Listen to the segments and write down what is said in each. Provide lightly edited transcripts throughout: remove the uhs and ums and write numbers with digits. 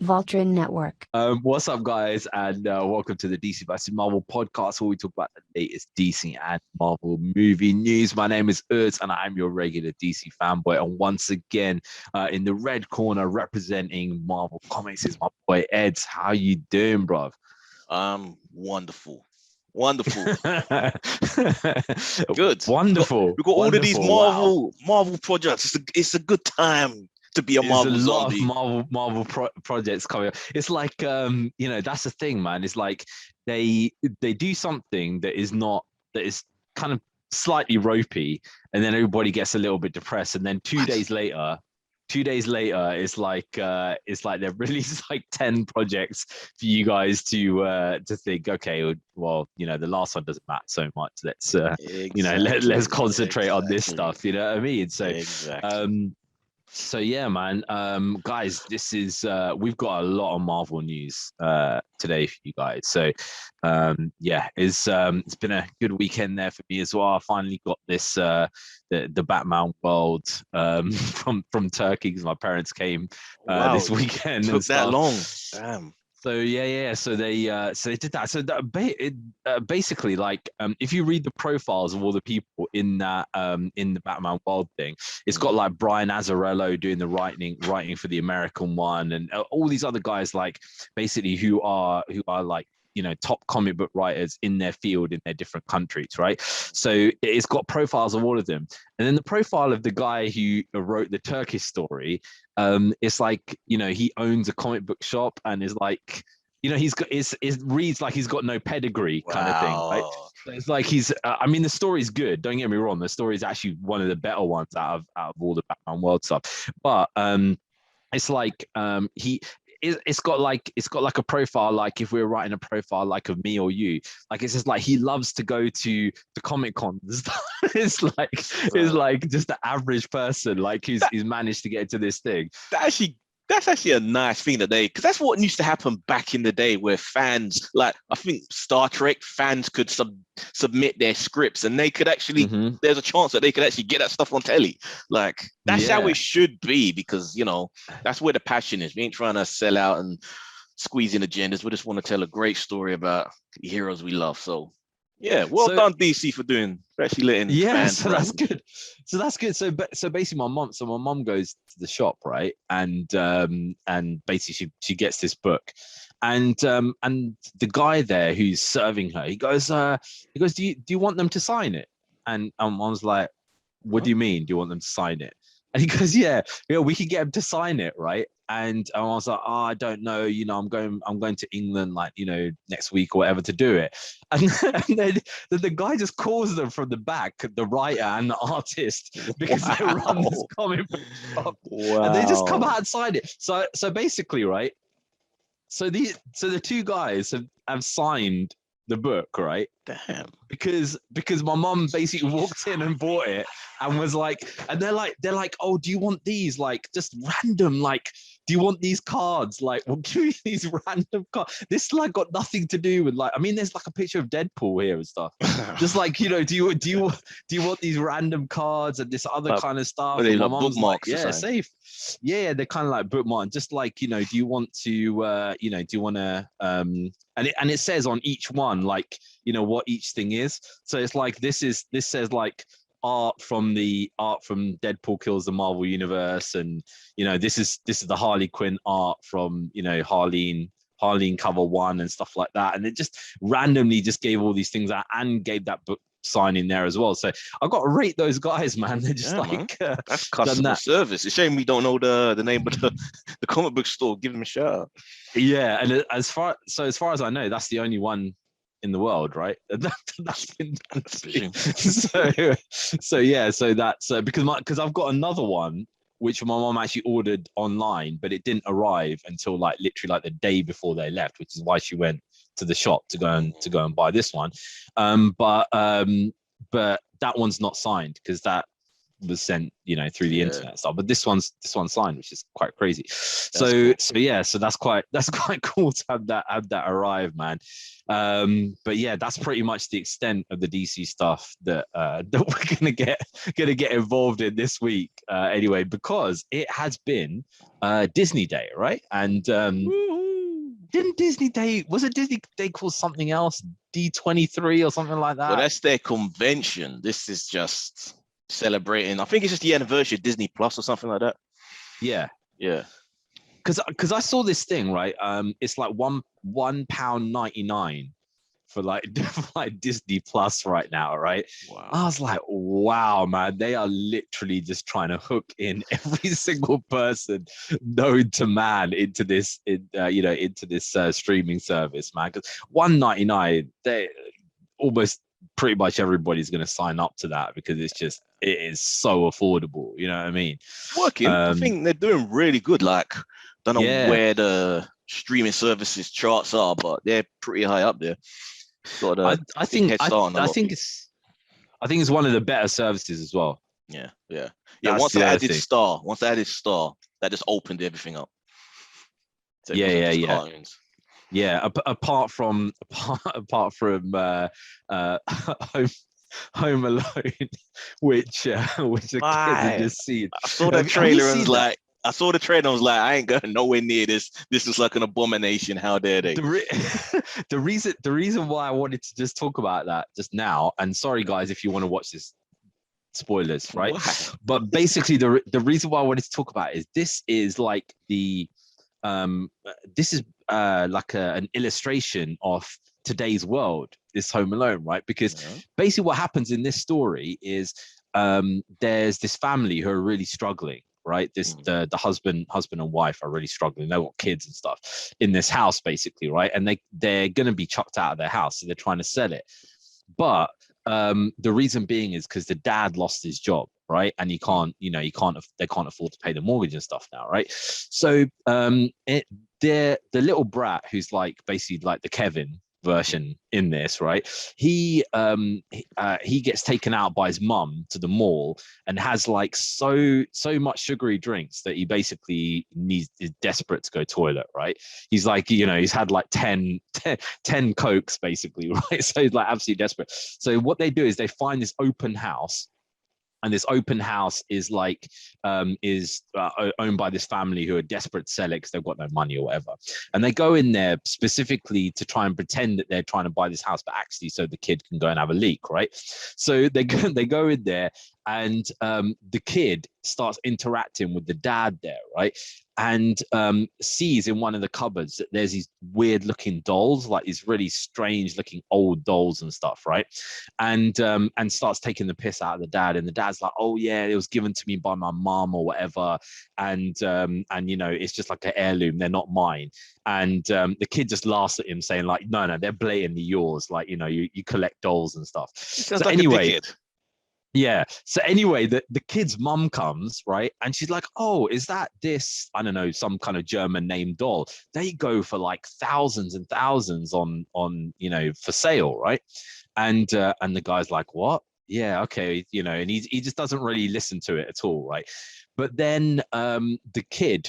Voltron Network. What's up, guys, and welcome to the DC vs Marvel podcast, where we talk about the latest DC and Marvel movie news. My name is Urs, and I'm your regular DC fanboy. And once again, in the red corner, representing Marvel Comics, is my boy Eds. How you doing, bruv? Wonderful. Wonderful. Good. Wonderful. We've got all of these Wonderful. Wow. Marvel projects. It's a good time to be a There's Marvel a lot zombie. of Marvel projects coming up. It's like that's the thing, man. It's like they do something that is kind of slightly ropey, and then everybody gets a little bit depressed, and then two days later, it's like they've released like 10 projects for you guys to think, okay, well, the last one doesn't matter so much. Let's let's concentrate on this stuff. You know what I mean? So exactly. So yeah, man. Guys, this is we've got a lot of Marvel news today for you guys. So it's been a good weekend there for me as well. I finally got this the Batman World from Turkey, because my parents came this weekend. Took that long. Damn. So yeah. So they did that. So basically, like, if you read the profiles of all the people in that in the Batman World thing, it's got like Brian Azzarello doing the writing for the American one, and all these other guys, like, basically who are like, top comic book writers in their field in their different countries, right? So it's got profiles of all of them, and then the profile of the guy who wrote the Turkish story, it's like, he owns a comic book shop, and is like, he's got it reads like he's got no pedigree kind of thing, right? So it's like he's I mean, the story's good, don't get me wrong, the story is actually one of the better ones out of all the Batman World stuff, but it's like it's got like a profile, like if we were writing a profile like of me or you, like it's just like he loves to go to the Comic Con and stuff. It's like just the average person, like who's managed to get into this thing. That's actually a nice thing today, because that's what used to happen back in the day, where fans, like, I think Star Trek fans could submit their scripts, and they could actually, there's a chance that they could actually get that stuff on telly. Like, that's how it should be, because, that's where the passion is. We ain't trying to sell out and squeeze in agendas. We just want to tell a great story about the heroes we love. So yeah, well done DC for actually letting fans. So that's good. So basically, my mom goes to the shop, right, and basically she gets this book, and the guy there who's serving her, he goes, do you want them to sign it? And I was like, what do you mean? Do you want them to sign it? And he goes, yeah, we can get him to sign it, right? And I was like, I don't know, I'm going to England, like, next week or whatever to do it. And then the guy just calls them from the back, the writer and the artist, because they run this comic book shop. Wow. And they just come out and sign it. So basically, right? So the two guys have signed the book, right? Damn. Because my mom basically walked in and bought it, and was like, and they're like, oh, do you want these, like, just random, like, do you want these cards? Like, we'll give you these random cards. This, like, got nothing to do with, like, I mean, there's like a picture of Deadpool here and stuff. Just like, do you want these random cards and this other kind of stuff? They my like bookmarks, like, yeah, safe. Yeah, they're kind of like bookmark. Just like, do you want to, do you want to, and it says on each one, like, what each thing is. So it's like, this says like art from Deadpool Kills the Marvel Universe, and this is the Harley Quinn art from Harleen cover 1 and stuff like that. And it just randomly just gave all these things out, and gave that book sign in there as well. So I've got to rate those guys, man. They're just that's customer service. It's a shame we don't know the name of the comic book store. Give them a shout. Yeah, and as far as I know, that's the only one in the world, right? That's been done. So because I've got another one which my mom actually ordered online, but it didn't arrive until like literally like the day before they left, which is why she went to the shop to go and buy this one. But that one's not signed, because that sent, through the internet stuff. But this one's signed, which is quite crazy. So cool. so that's quite cool to have that arrive, man. But yeah, that's pretty much the extent of the DC stuff that we're gonna get involved in this week. Anyway, because it has been Disney Day, right? And didn't Disney Day, was it Disney Day called something else, D23 or something like that? Well, that's their convention. This is just celebrating. I think it's just the anniversary of Disney Plus or something like that. Yeah. Because I saw this thing, right? It's like £1.99 for like Disney Plus right now, right? Wow. I was like, wow, man, they are literally just trying to hook in every single person known to man into this, streaming service, man. Because £1.99, they almost pretty much everybody's going to sign up to that because it is so affordable. You know what I mean? Working. I think they're doing really good. Like, don't know where the streaming services charts are, but they're pretty high up there. I think it's one of the better services as well. Yeah. Once they added Star, that just opened everything up. So cartoons. Yeah, apart from Home Alone, which the kids have just seen. I saw that trailer and was like, I ain't going nowhere near this. This is like an abomination. How dare they? The reason why I wanted to just talk about that just now, and sorry guys if you want to watch this, spoilers, right? Why? But basically the reason why I wanted to talk about it is this is like an illustration of today's world, this Home Alone, right? Because basically what happens in this story is there's this family who are really struggling, right? The husband and wife are really struggling. They've got kids and stuff in this house, basically, right? And they're going to be chucked out of their house, so they're trying to sell it. But the reason being is because the dad lost his job, right? And they can't afford to pay the mortgage and stuff now, right? So the little brat, who's like basically like the Kevin version in this, right? He gets taken out by his mum to the mall and has like so much sugary drinks that he basically is desperate to go toilet, right? He's like, he's had like 10 Cokes basically, right? So he's like absolutely desperate. So what they do is they find this open house. And this open house is like owned by this family who are desperate to sell it because they've got no money or whatever. And they go in there specifically to try and pretend that they're trying to buy this house, but actually so the kid can go and have a leak, right? So they go in there, and the kid starts interacting with the dad there, right? And sees in one of the cupboards that there's these weird looking dolls, like these really strange looking old dolls and stuff, right? And starts taking the piss out of the dad, and the dad's like, oh yeah, it was given to me by my mom or whatever, and it's just like an heirloom, they're not mine. And the kid just laughs at him, saying like, no, they're blatantly yours, like you collect dolls and stuff. So like anyway. Yeah. So anyway, the kid's mum comes, right? And she's like, oh, is that this, I don't know, some kind of German name doll? They go for like thousands and thousands on for sale, right? And the guy's like, what? Yeah, okay, and he just doesn't really listen to it at all, right? But then the kid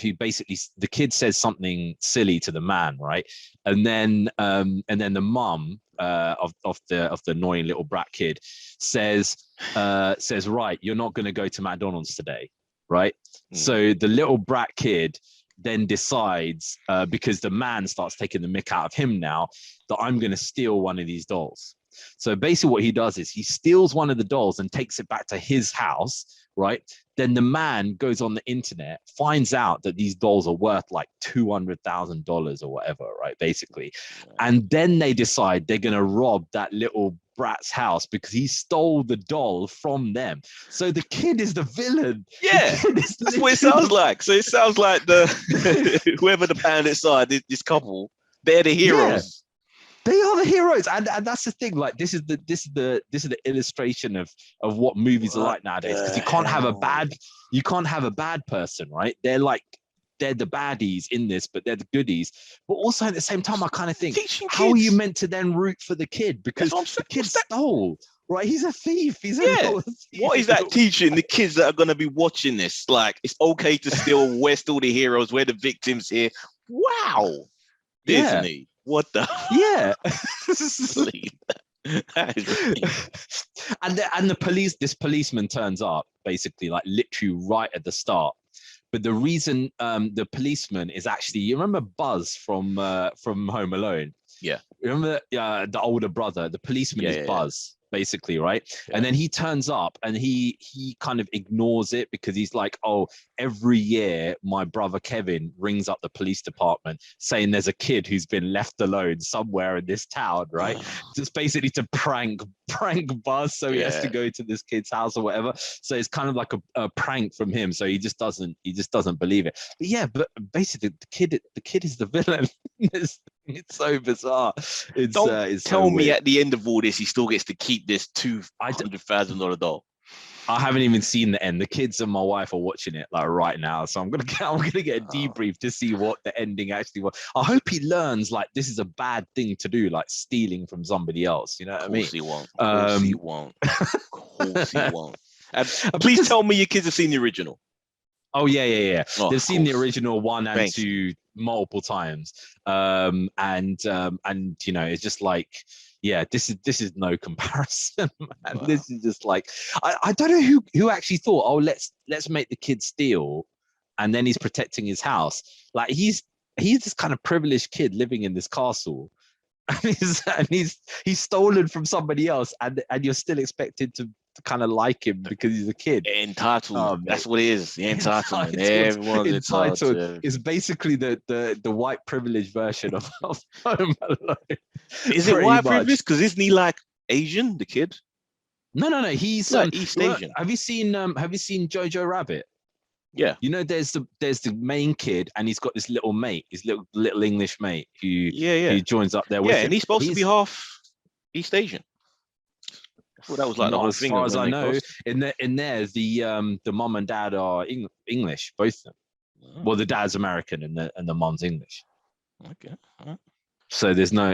says something silly to the man, right? And then the mum of the annoying little brat kid says, right, you're not going to go to McDonald's today, right? So the little brat kid then decides, because the man starts taking the mick out of him now, that I'm going to steal one of these dolls. So basically what he does is he steals one of the dolls and takes it back to his house, right? Then the man goes on the internet, finds out that these dolls are worth like $200,000 or whatever, right? Basically. And then they decide they're going to rob that little brat's house because he stole the doll from them. So the kid is the villain. Yeah, that's what it sounds like. So it sounds like the whoever the bandits are, this couple, they're the heroes. Yeah. They are the heroes, and that's the thing. Like this is the illustration of what movies are like nowadays. Because you can't have a bad person, right? They're the baddies in this, but they're the goodies. But also at the same time, I kind of think, how are you meant to then root for the kid? Because the kid stole. right? He's a thief. He's a Yeah. little thief. What is that teaching the kids that are going to be watching this? Like, it's okay to steal. We're still the heroes. We're the victims here. Wow. Yeah. Disney. What the? Yeah. That is ridiculous. And this policeman turns up basically like literally right at the start. But the reason the policeman is actually, you remember Buzz from Home Alone? Yeah. Remember the older brother? The policeman is Buzz. Basically, right? And then he turns up and he kind of ignores it because he's like, oh, every year my brother Kevin rings up the police department saying there's a kid who's been left alone somewhere in this town, right? Just basically to prank Buzz, so he has to go to this kid's house or whatever. So it's kind of like a prank from him. So he just doesn't believe it. But yeah, but basically the kid is the villain. It's so bizarre. It's tell so me weird. at the end of all this, he still gets to keep this $200,000 doll. I haven't even seen the end. The kids and my wife are watching it like right now, so I'm gonna get a debrief to see what the ending actually was. I hope he learns like this is a bad thing to do, like stealing from somebody else. You know what I mean? Of course he won't. Of course he won't. Please tell me your kids have seen the original. Oh yeah. Oh, they've seen the original 1 and 2 multiple times, and you know, it's just like, yeah, this is no comparison, man. Wow. This is just like, I don't know who actually thought, oh, let's make the kid steal, and then he's protecting his house. Like he's this kind of privileged kid living in this castle, and he's stolen from somebody else, and you're still expected to kind of like him because he's a kid. Entitled. That's what it is. The entitlement. Everyone's entitled. It's basically the white privilege version of Home Alone. Is it white privilege? Because isn't he like Asian, the kid? No. He's like East Asian. Have you seen Jojo Rabbit? Yeah. You know, there's the main kid, and he's got this little mate, his little English mate who joins up there with him. And he's supposed to be half East Asian. I thought that was like the whole thing. As far as I know, in there, the mom and dad are English, both of them. Oh. Well, the dad's American and the mom's English. Okay. Right. So there's no,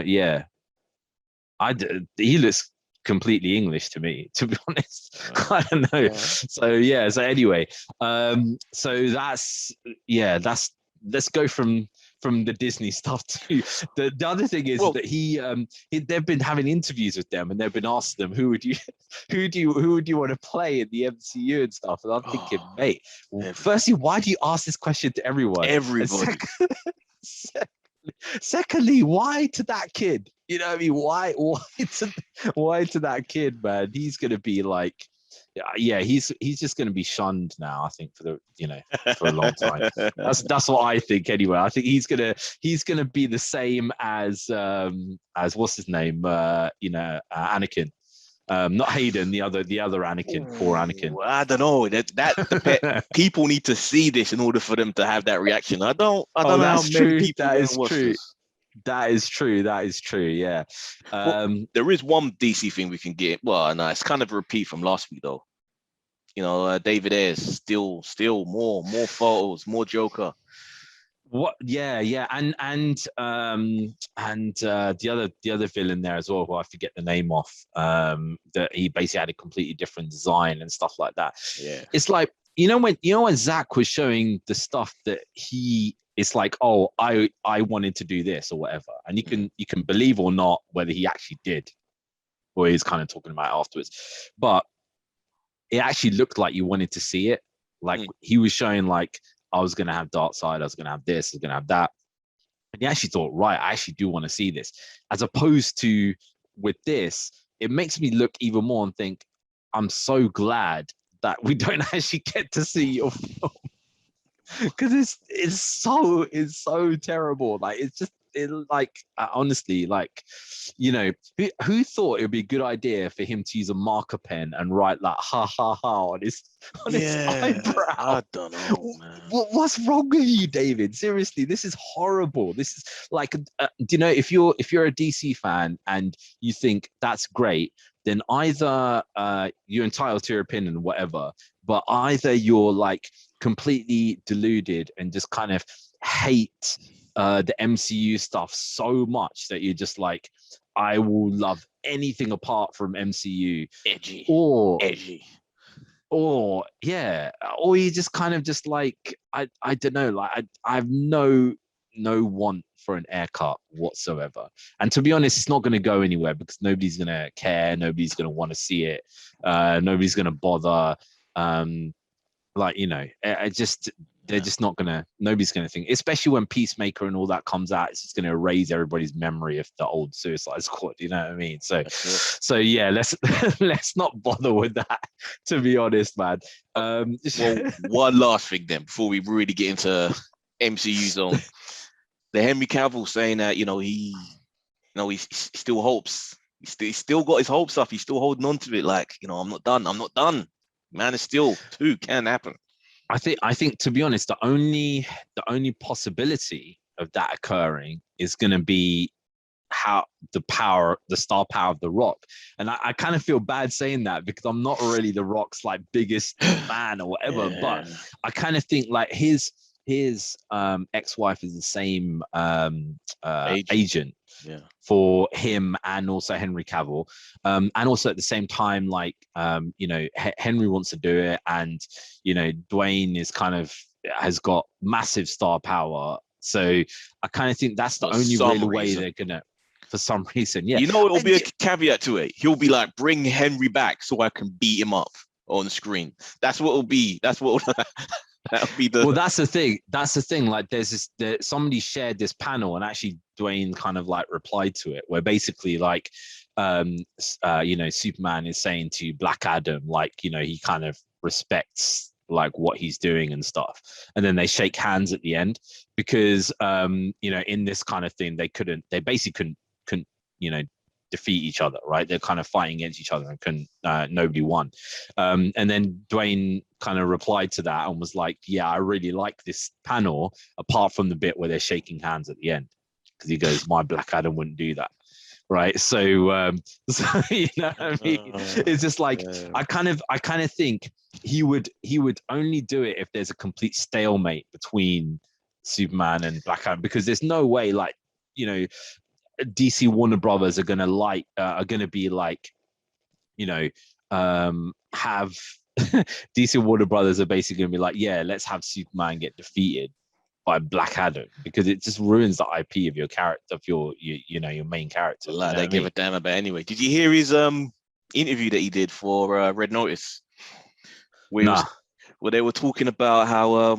he looks completely English to me, to be honest. I don't know. So anyway, so that's let's go from the Disney stuff to the other thing is that they've been having interviews with them, and they've been asking them who would you want to play in the MCU and stuff, and I'm thinking, mate, firstly, why do you ask this question to everyone? Everybody. Secondly, why to that kid? You know what I mean? Why to that kid, man? He's gonna be like, he's just gonna be shunned now, I think, for a long time. That's what I think anyway. I think he's gonna be the same as what's his name? Anakin. Not Hayden, the other Anakin, poor Anakin. I don't know. That people need to see this in order for them to have that reaction. I don't know how many people that is true. This. That is true. Yeah. There is one DC thing we can get. Well, no, it's kind of a repeat from last week though. You know, David Ayers still more photos, more Joker. What? Yeah, and the other villain there as well, who I forget the name of. That he basically had a completely different design and stuff like that. Yeah, it's like when Zach was showing the stuff that it's like, oh, I wanted to do this or whatever, and you can believe or not whether he actually did, or he's kind of talking about it afterwards, but it actually looked like you wanted to see it. Like he was showing like, I was going to have Dark Side, I was going to have this, I was going to have that. And he actually thought, right, I actually do want to see this. As opposed to with this, it makes me look even more and think, I'm so glad that we don't actually get to see your film. Because it's so terrible. Like, honestly, like, you know, who thought it would be a good idea for him to use a marker pen and write like ha ha ha on his eyebrow? I don't know, man. What's wrong with you, David? Seriously, this is horrible. This is like, do you know, if you're a DC fan and you think that's great, then either you're entitled to your opinion, whatever, but either you're like completely deluded and just kind of hate the MCU stuff so much that you're just like, I will love anything apart from MCU. Edgy. Or Edgy. or yeah, or you just kind of just like I don't know, like I have no want for an haircut whatsoever. And to be honest, it's not going to go anywhere because nobody's going to care, nobody's going to want to see it, nobody's going to bother. Like, you know, I just they're just not gonna, nobody's gonna think, especially when Peacemaker and all that comes out, it's just gonna erase everybody's memory of the old Suicide Squad, you know what I mean? So yeah, let's let's not bother with that, to be honest, man. Well, one last thing then before we really get into MCU zone. The Henry Cavill saying that, he still hopes, he's still got his hopes up, he's still holding on to it, like, I'm not done. Man, it's still 2 can happen. I think to be honest, the only possibility of that occurring is going to be how the star power of The Rock. And I kind of feel bad saying that because I'm not really The Rock's like biggest fan or whatever, but I kind of think like his ex-wife is the same agent for him and also Henry Cavill, and also at the same time, like Henry wants to do it, and Dwayne is has got massive star power, so I kind of think that's the only real way they're gonna, for some reason, it'll be a caveat to it. He'll be like, bring Henry back so I can beat him up on screen. That's what it'll be. That'll be the. Well, that's the thing. Like, somebody shared this panel, and actually Dwayne kind of like replied to it, where basically like, Superman is saying to Black Adam, like, he kind of respects like what he's doing and stuff, and then they shake hands at the end because in this kind of thing they basically couldn't defeat each other, right? They're kind of fighting against each other and couldn't, nobody won. And then Dwayne kind of replied to that and was like, yeah, I really like this panel apart from the bit where they're shaking hands at the end, because he goes, my Black Adam wouldn't do that, right? So you know what I mean? It's just like, I kind of think he would only do it if there's a complete stalemate between Superman and Black Adam, because there's no way, like, DC Warner Brothers are gonna be like, have DC Warner Brothers are basically gonna be like, yeah, let's have Superman get defeated by Black Adam, because it just ruins the IP of your character, of your main character. Like, they give a damn about anyway. Did you hear his interview that he did for Red Notice? Where they were talking about how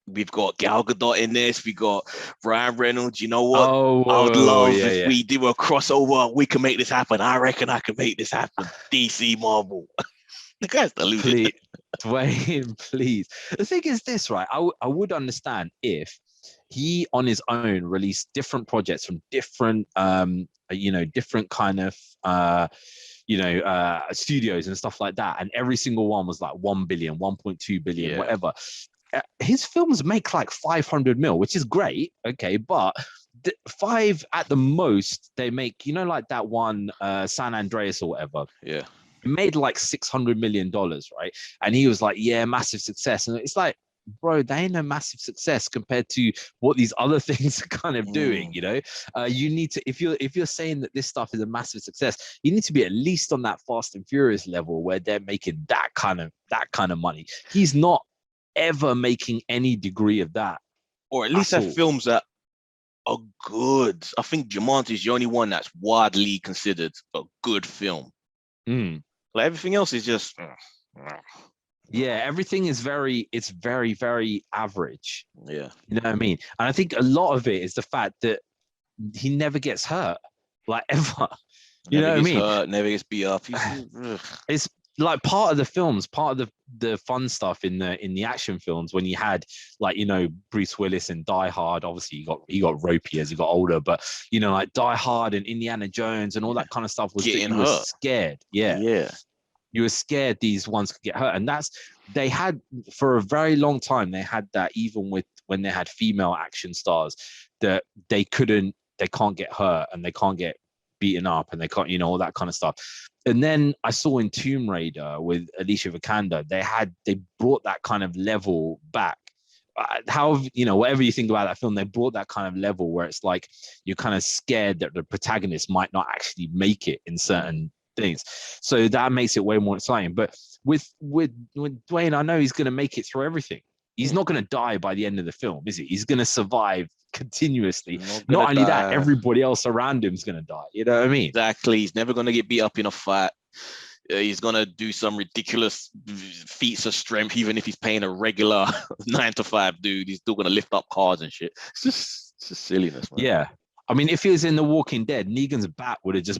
we've got Gal Gadot in this. We got Ryan Reynolds. You know what? I would love if we do a crossover. We can make this happen. I reckon I can make this happen. DC, Marvel. The guy's deluded. Please, Dwayne, please. The thing is this, right? I would understand if he on his own released different projects from different, different kind of, studios and stuff like that, and every single one was like 1 billion, 1.2 billion, whatever. His films make like 500 mil, which is great, okay, but 5 at the most they make, like that one San Andreas or whatever, it made like $600 million, right? And he was like, yeah, massive success. And it's like, bro, they ain't no massive success compared to what these other things are kind of doing. You need to, if you're saying that this stuff is a massive success, you need to be at least on that Fast and Furious level where they're making that kind of money. He's not ever making any degree of that, or at least have films that are good. I think Jumanji is the only one that's widely considered a good film. Like, everything else is just everything is very very average. You know what I mean? And I think a lot of it is the fact that he never gets hurt, like, ever. You know what I mean? Never gets beat up. It's like part of the films, part of the fun stuff in the action films, when you had, like, Bruce Willis and Die Hard. Obviously he got ropey as he got older, but like Die Hard and Indiana Jones and all that kind of stuff was getting you were scared. You were scared these ones could get hurt. And they had, for a very long time, they had that even when they had female action stars, that they can't get hurt and they can't get beaten up and they can't, all that kind of stuff. And then I saw in Tomb Raider with Alicia Vikander, they brought that kind of level back, how, you know, whatever you think about that film, they brought that kind of level where it's like you're kind of scared that the protagonist might not actually make it in certain things. So that makes it way more exciting. But with Dwayne, I know he's going to make it through everything. He's not going to die by the end of the film, is he? He's going to survive continuously. Not only that, everybody else around him is going to die. You know what I mean? Exactly. He's never going to get beat up in a fight. He's going to do some ridiculous feats of strength, even if he's paying a regular 9-to-5 dude. He's still going to lift up cars and shit. It's just silliness, man. Yeah. I mean, if he was in The Walking Dead, Negan's bat would have just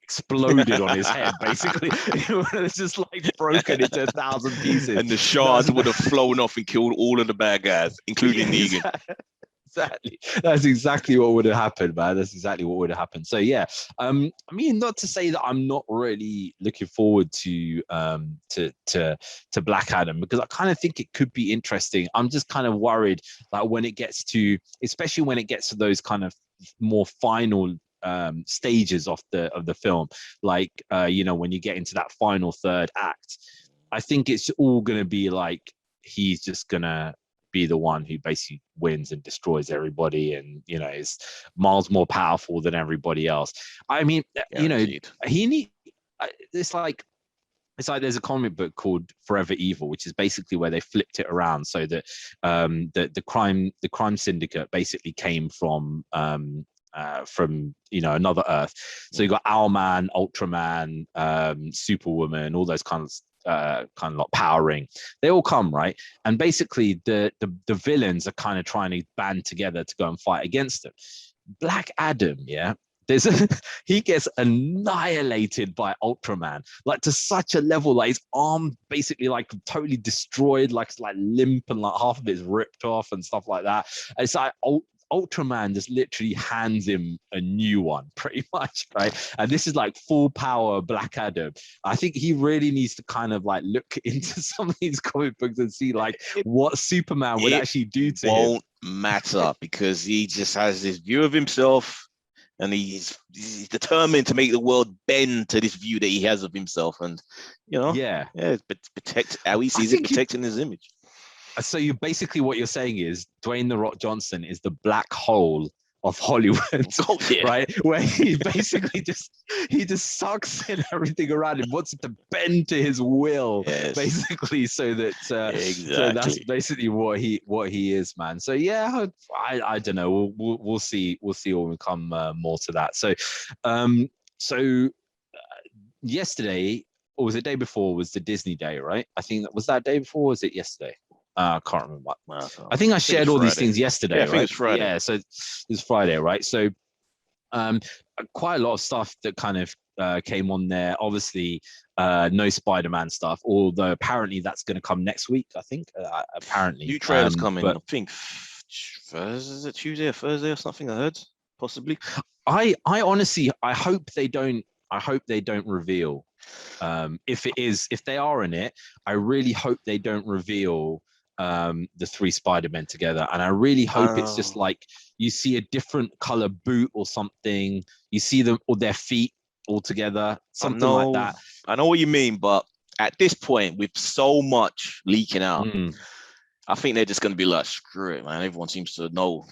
exploded on his head, basically. It would have just like broken into 1,000 pieces. And the shards would have flown off and killed all of the bad guys, including Negan. Exactly. That's exactly what would have happened, man. That's exactly what would have happened. So yeah, I mean, not to say that I'm not really looking forward to Black Adam, because I kind of think it could be interesting. I'm just kind of worried, like when it gets to, especially when it gets to those kind of more final stages of the film, like you know, when you get into that final third act, I think it's all gonna be like he's just gonna be the one who basically wins and destroys everybody, and you know, is miles more powerful than everybody else. I mean, you know, it's like there's a comic book called Forever Evil, which is basically where they flipped it around so that the crime syndicate basically came from you know, another Earth. So you got Owlman, Ultraman, Superwoman, all those kind of like powering. They all come, right? And basically the villains are kind of trying to band together to go and fight against them. Black Adam, yeah. He gets annihilated by Ultraman, like to such a level, like his arm basically like totally destroyed, like it's like limp and like half of it's ripped off and stuff like that. And it's like Ultraman just literally hands him a new one, pretty much, right? And this is like full power Black Adam. I think he really needs to kind of like look into some of these comic books and see like what Superman would actually do to him. It won't matter because he just has this view of himself, and he's determined to make the world bend to this view that he has of himself. And you know, protect how he sees it, protecting his image. So you basically, what you're saying is Dwayne The Rock Johnson is the black hole of Hollywood, right? Where he basically just sucks in everything around him, wants it to bend to his will, basically, so that so that's basically what he is, man. So yeah, I don't know. We'll see when we come more to that. So yesterday, or was it the day before, was the Disney day, right? I think that was that day before. Or was it yesterday? I can't remember. I think I shared all these things yesterday. Yeah, I think it's Friday. Yeah, so it's Friday, right? So quite a lot of stuff that kind of came on there. Obviously, no Spider-Man stuff, although apparently that's going to come next week, I think. Apparently. New trailer's coming, I think Tuesday or Thursday or something, I heard, possibly. I honestly, I hope they don't reveal. If they are in it, I really hope they don't reveal the 3 Spider-Men together, and I really hope it's just like you see a different color boot or something, you see them or their feet all together, something like that. I know what you mean, but at this point, with so much leaking out, I think they're just going to be like, screw it, man. Everyone seems to know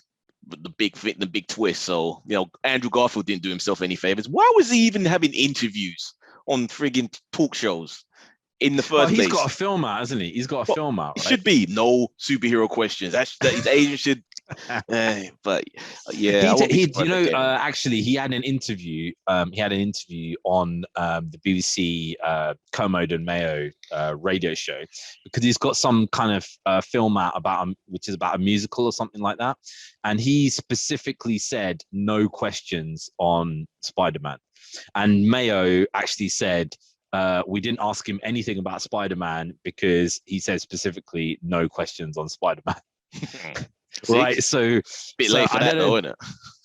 the big twist. So, you know, Andrew Garfield didn't do himself any favors. Why was he even having interviews on friggin' talk shows in the first place? He's got a film out, hasn't he? He's got a film out, right? It should be no superhero questions. That his agent should. But yeah, actually, he had an interview. He had an interview on the BBC Kermode and Mayo radio show, because he's got some kind of film out which is about a musical or something like that, and he specifically said no questions on Spider-Man, and Mayo actually said, we didn't ask him anything about Spider-Man because he said specifically no questions on Spider-Man. Right, so bit late for that, though, isn't it?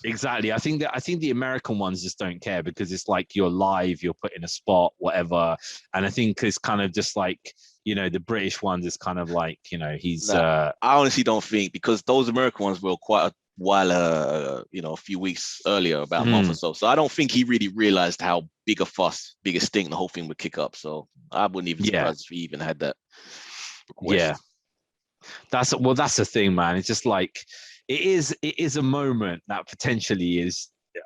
Exactly. I think the American ones just don't care because it's like you're live, you're put in a spot, whatever. And I think it's kind of just like, you know, the British ones is kind of like, you know, he's. I honestly don't think, because those American ones were quite a while, you know, a few weeks earlier, about a month or so. So I don't think he really realized how big a fuss, big a stink the whole thing would kick up. So I wouldn't even surprised if he even had that request. Yeah. That's the thing, man. It's just like it is a moment that potentially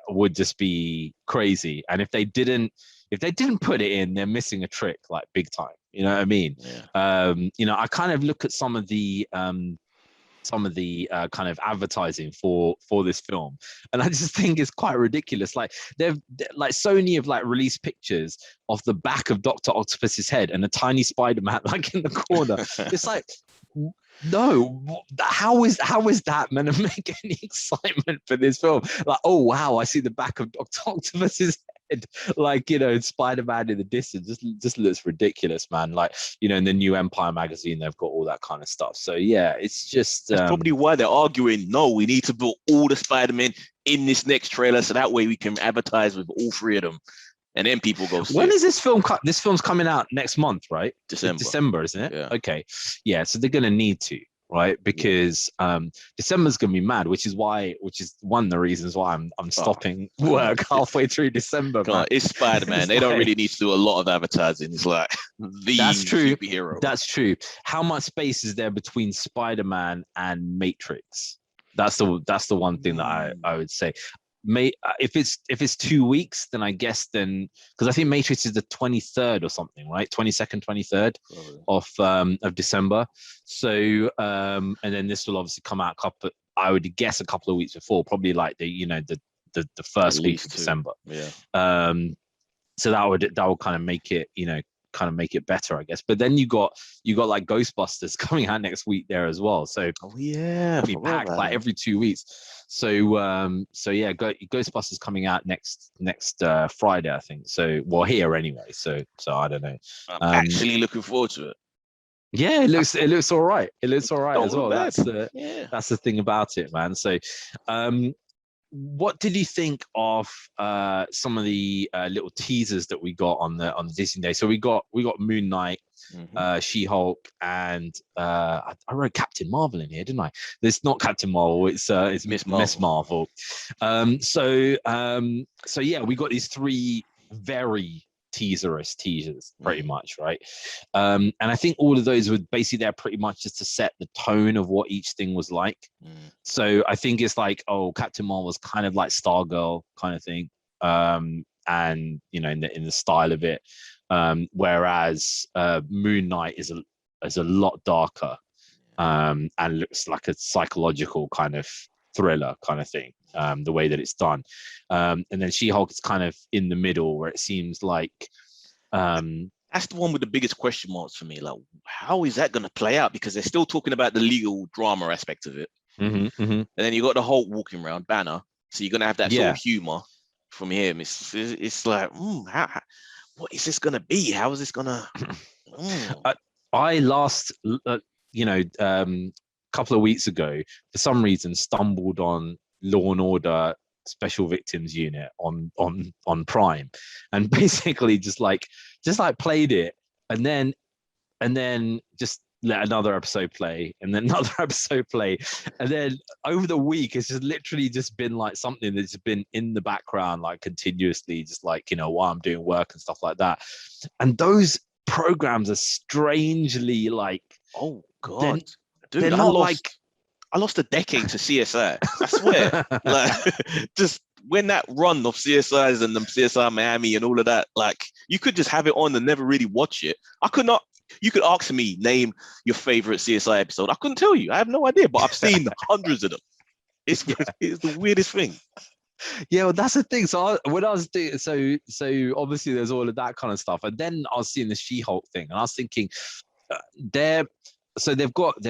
would just be crazy. And if they didn't put it in, they're missing a trick, like big time. You know what I mean? Yeah. I kind of look at some of the kind of advertising for this film, and I just think it's quite ridiculous. Like like Sony have like released pictures of the back of Dr. Octopus's head and a tiny Spider-Man like in the corner. It's like, no, how is that meant to make any excitement for this film? Like, oh wow, I see the back of Dr. Octopus's head, like, Spider-Man in the distance. Just looks ridiculous, man. Like, in the new Empire magazine, they've got all that kind of stuff. So yeah, it's just That's probably why they're arguing. No, we need to put all the Spider-Men in this next trailer, so that way we can advertise with all three of them, and then people go see when it. is this film this film's coming out next month, right? December, isn't it? Yeah. Okay, yeah, so they're gonna need to, right? Because December's gonna be mad, which is one of the reasons why I'm stopping work halfway through December. Man. It's Spider-Man. They don't really need to do a lot of advertising. It's like that's true. Superhero. That's true. How much space is there between Spider-Man and Matrix? That's the one thing that I would say. If it's 2 weeks, then I guess because I think Matrix is the 23rd or something, right? 22nd, 23rd of December. So and then this will obviously come out I would guess a couple of weeks before, probably like the first week of December. Yeah. So that would kind of make it better, I guess. But then you got like Ghostbusters coming out next week there as well. So be packed like every 2 weeks. So yeah, Ghostbusters coming out next Friday, I think. So here anyway. So I don't know. I'm actually looking forward to it. Yeah, it looks all right. It looks all right as well. Bad. That's the thing about it, man. So what did you think of some of the little teasers that we got on the Disney Day? So we got Moon Knight, She-Hulk, and I wrote Captain Marvel in here, didn't I? It's not Captain Marvel. It's Miss Marvel. So yeah, we got these three very teasers pretty much, right? And I think all of those were basically there pretty much just to set the tone of what each thing was like. So I think it's like, Captain Marvel was kind of like Stargirl kind of thing, and in the style of it, whereas Moon Knight is a lot darker, and looks like a psychological kind of thriller kind of thing, the way that it's done. And then She-Hulk is kind of in the middle, where it seems like that's the one with the biggest question marks for me. Like, how is that going to play out? Because they're still talking about the legal drama aspect of it. And then you got the Hulk walking around, Banner. So you're going to have that sort of humor from him. It's like, what is this going to be? How is this going to... I last, couple of weeks ago, for some reason, stumbled on Law and Order Special Victims Unit on Prime, and basically just played it, and then just let another episode play, and then another episode play, and then over the week it's just literally just been like something that's been in the background, like continuously, just like while I'm doing work and stuff like that. And those programs are strangely like, oh god, dude, they're not like... I lost a decade to CSI. I swear. Like, just when that run of CSIs and them CSI Miami and all of that, like, you could just have it on and never really watch it. I could not. You could ask me, name your favorite CSI episode. I couldn't tell you. I have no idea, but I've seen hundreds of them. It's the weirdest thing. Yeah, well, that's the thing. So when I was doing, so obviously there's all of that kind of stuff, and then I was seeing the She-Hulk thing, and I was thinking, they've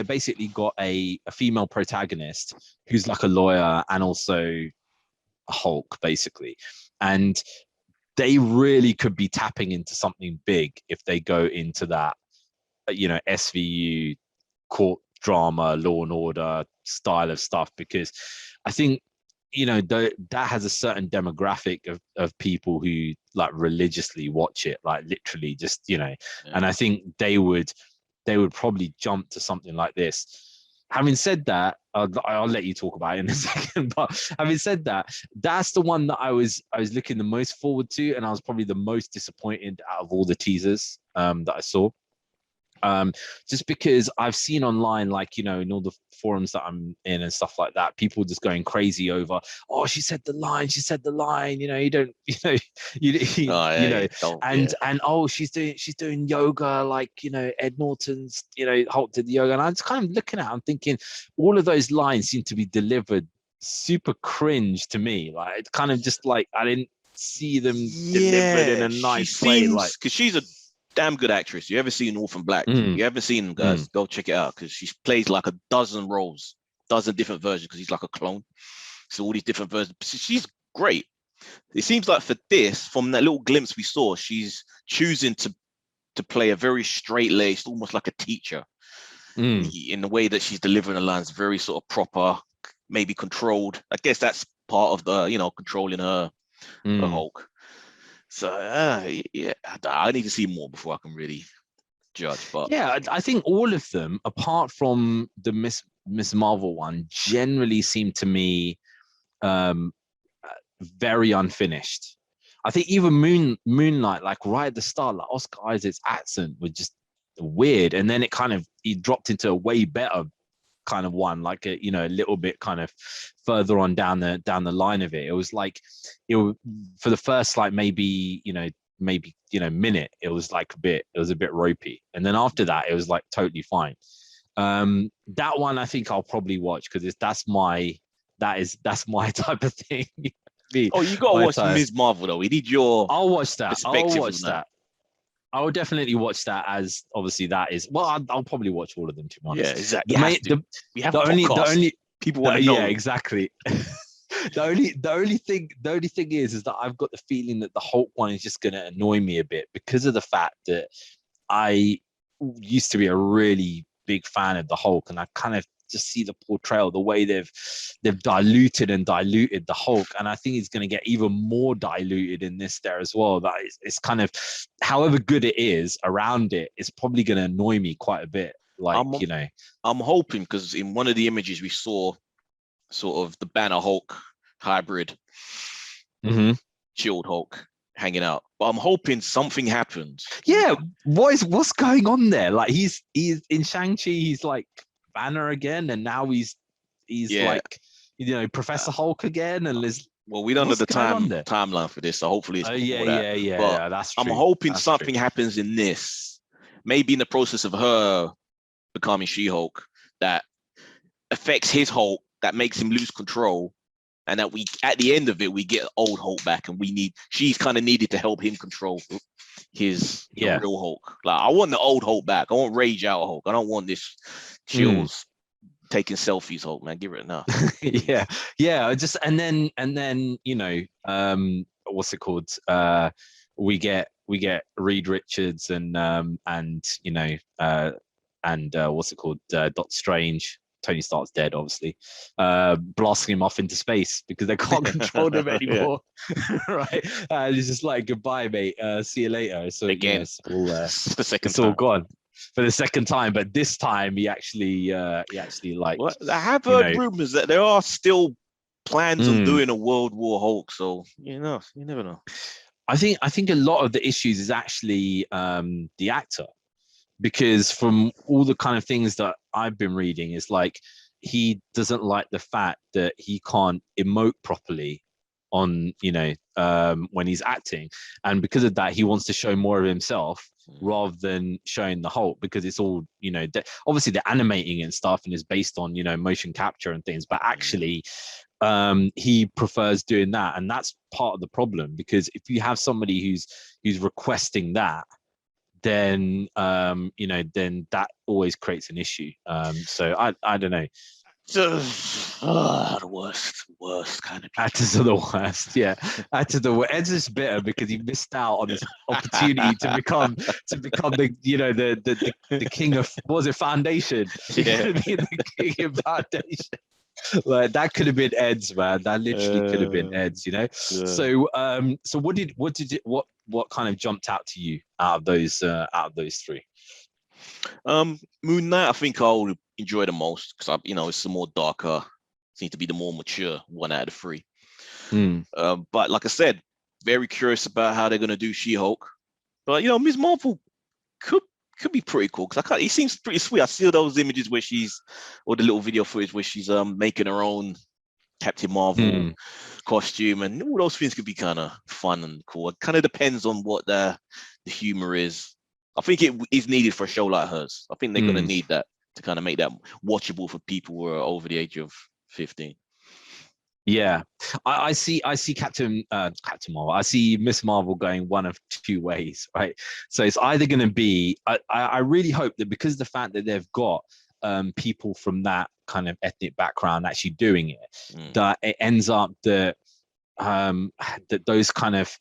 basically got a female protagonist who's like a lawyer and also a Hulk, basically. And they really could be tapping into something big if they go into that, SVU court drama, Law and Order style of stuff, because I think, that has a certain demographic of people who like religiously watch it, like literally just, and I think they would probably jump to something like this. Having said that, I'll let you talk about it in a second, but having said that, that's the one that I was looking the most forward to, and I was probably the most disappointed out of all the teasers that I saw. Just because I've seen online, like, you know, in all the forums that I'm in and stuff like that, people just going crazy over, oh, she said the line, you know, you don't, you know, Oh, you yeah, know, don't, and oh, she's doing yoga, like, you know, Ed Norton's, you know, Hulk did the yoga, and I'm just kind of looking at it, I'm thinking all of those lines seem to be delivered super cringe to me, like it's kind of just like I didn't see them delivered in a she nice way, like. seems, because she's a damn good actress. You ever seen Orphan Black? Mm, You ever seen them, guys? Go check it out, because she plays like a dozen roles, dozen different versions, because he's like a clone. So all these different versions. She's great. It seems like for this, from that little glimpse we saw, she's choosing to play a very straight-laced, almost like a teacher, in the way that she's delivering the lines, very sort of proper, maybe controlled. I guess that's part of the, you know, controlling her Hulk. So yeah, I need to see more before I can really judge. But yeah, I think all of them, apart from the Miss Marvel one, generally seem to me very unfinished. I think even Moonlight, like right at the start, like Oscar Isaac's accent was just weird, and then he dropped into a way better kind of one, like a, you know, a little bit kind of further on down the line of it. It was like, for the first like maybe minute, it was a bit ropey, and then after that it was like totally fine. That one I think I'll probably watch, because that's my type of thing. oh, you gotta watch Ms. Marvel though. We need your I'll watch that. perspective on that. I will definitely watch that, as obviously that is, well, I'll probably watch all of them, to be honest. Yeah, exactly. We have the a podcast. only People want to know. Yeah, exactly. The only thing is that I've got the feeling that the Hulk one is just going to annoy me a bit, because of the fact that I used to be a really big fan of the Hulk, and I kind of just see the portrayal, the way they've diluted the Hulk, and I think it's going to get even more diluted in this there as well. That it's kind of, however good it is around it, it's probably going to annoy me quite a bit. Like, you know, I'm hoping, because in one of the images we saw, sort of the Banner Hulk hybrid, Shield Hulk hanging out. But I'm hoping something happens. Yeah, what's going on there? Like he's in Shang-Chi, he's like Banner again, and now he's like, you know, Professor Hulk again, and there's, well, we don't know the timeline for this, so hopefully it's before that. Yeah, that's true. I'm hoping something happens in this, maybe in the process of her becoming She-Hulk, that affects his Hulk, that makes him lose control, and that we, at the end of it, we get old Hulk back, and she's kind of needed to help him control his real Hulk. Like, I want the old Hulk back. I want Rage Out Hulk. I don't want this chills taking selfies Hulk, man. Give it enough. yeah. Just and then you know, what's it called? We get Reed Richards and you know, and what's it called? Doctor Strange. Tony Stark's dead, obviously, blasting him off into space because they can't control him anymore. Right? It's just like, goodbye, mate. See you later. So again, you know, the second it's time. all gone for the second time. But this time, he actually like. Well, I have heard rumors that there are still plans on doing a World War Hulk. So you never know. I think a lot of the issues is actually the actor. Because from all the kind of things that I've been reading, is like he doesn't like the fact that he can't emote properly on, you know, when he's acting, and because of that, he wants to show more of himself rather than showing the Hulk, because it's all, you know, obviously they're animating and stuff, and it's based on, you know, motion capture and things, but actually he prefers doing that, and that's part of the problem, because if you have somebody who's requesting that, then you know, then that always creates an issue. So I don't know. The worst kind of people. Actors are the worst. Yeah, actors are the worst. Ed's just bitter because he missed out on this opportunity to become the, you know, the king of, what was it, Foundation? Yeah, the king of Foundation. Like, that could have been Ed's, man. That literally could have been Ed's, you know. Yeah. So what kind of jumped out to you out of those three? Moon Knight, I think I'll enjoy the most, because it's the more darker, seems to be the more mature one out of the three. But like I said, very curious about how they're gonna do She-Hulk. But Ms. Marvel could could be pretty cool because I can't. He seems pretty sweet. I see those images where or the little video footage where she's making her own Captain Marvel costume, and all those things could be kind of fun and cool. It kind of depends on what the humor is. I think it is needed for a show like hers. I think they're going to need that to kind of make that watchable for people who are over the age of 15. Yeah, I see Captain Marvel. I see Miss Marvel going one of two ways, right? So it's either going to be, I really hope that because of the fact that they've got people from that kind of ethnic background actually doing it, that it ends up that that those kind of,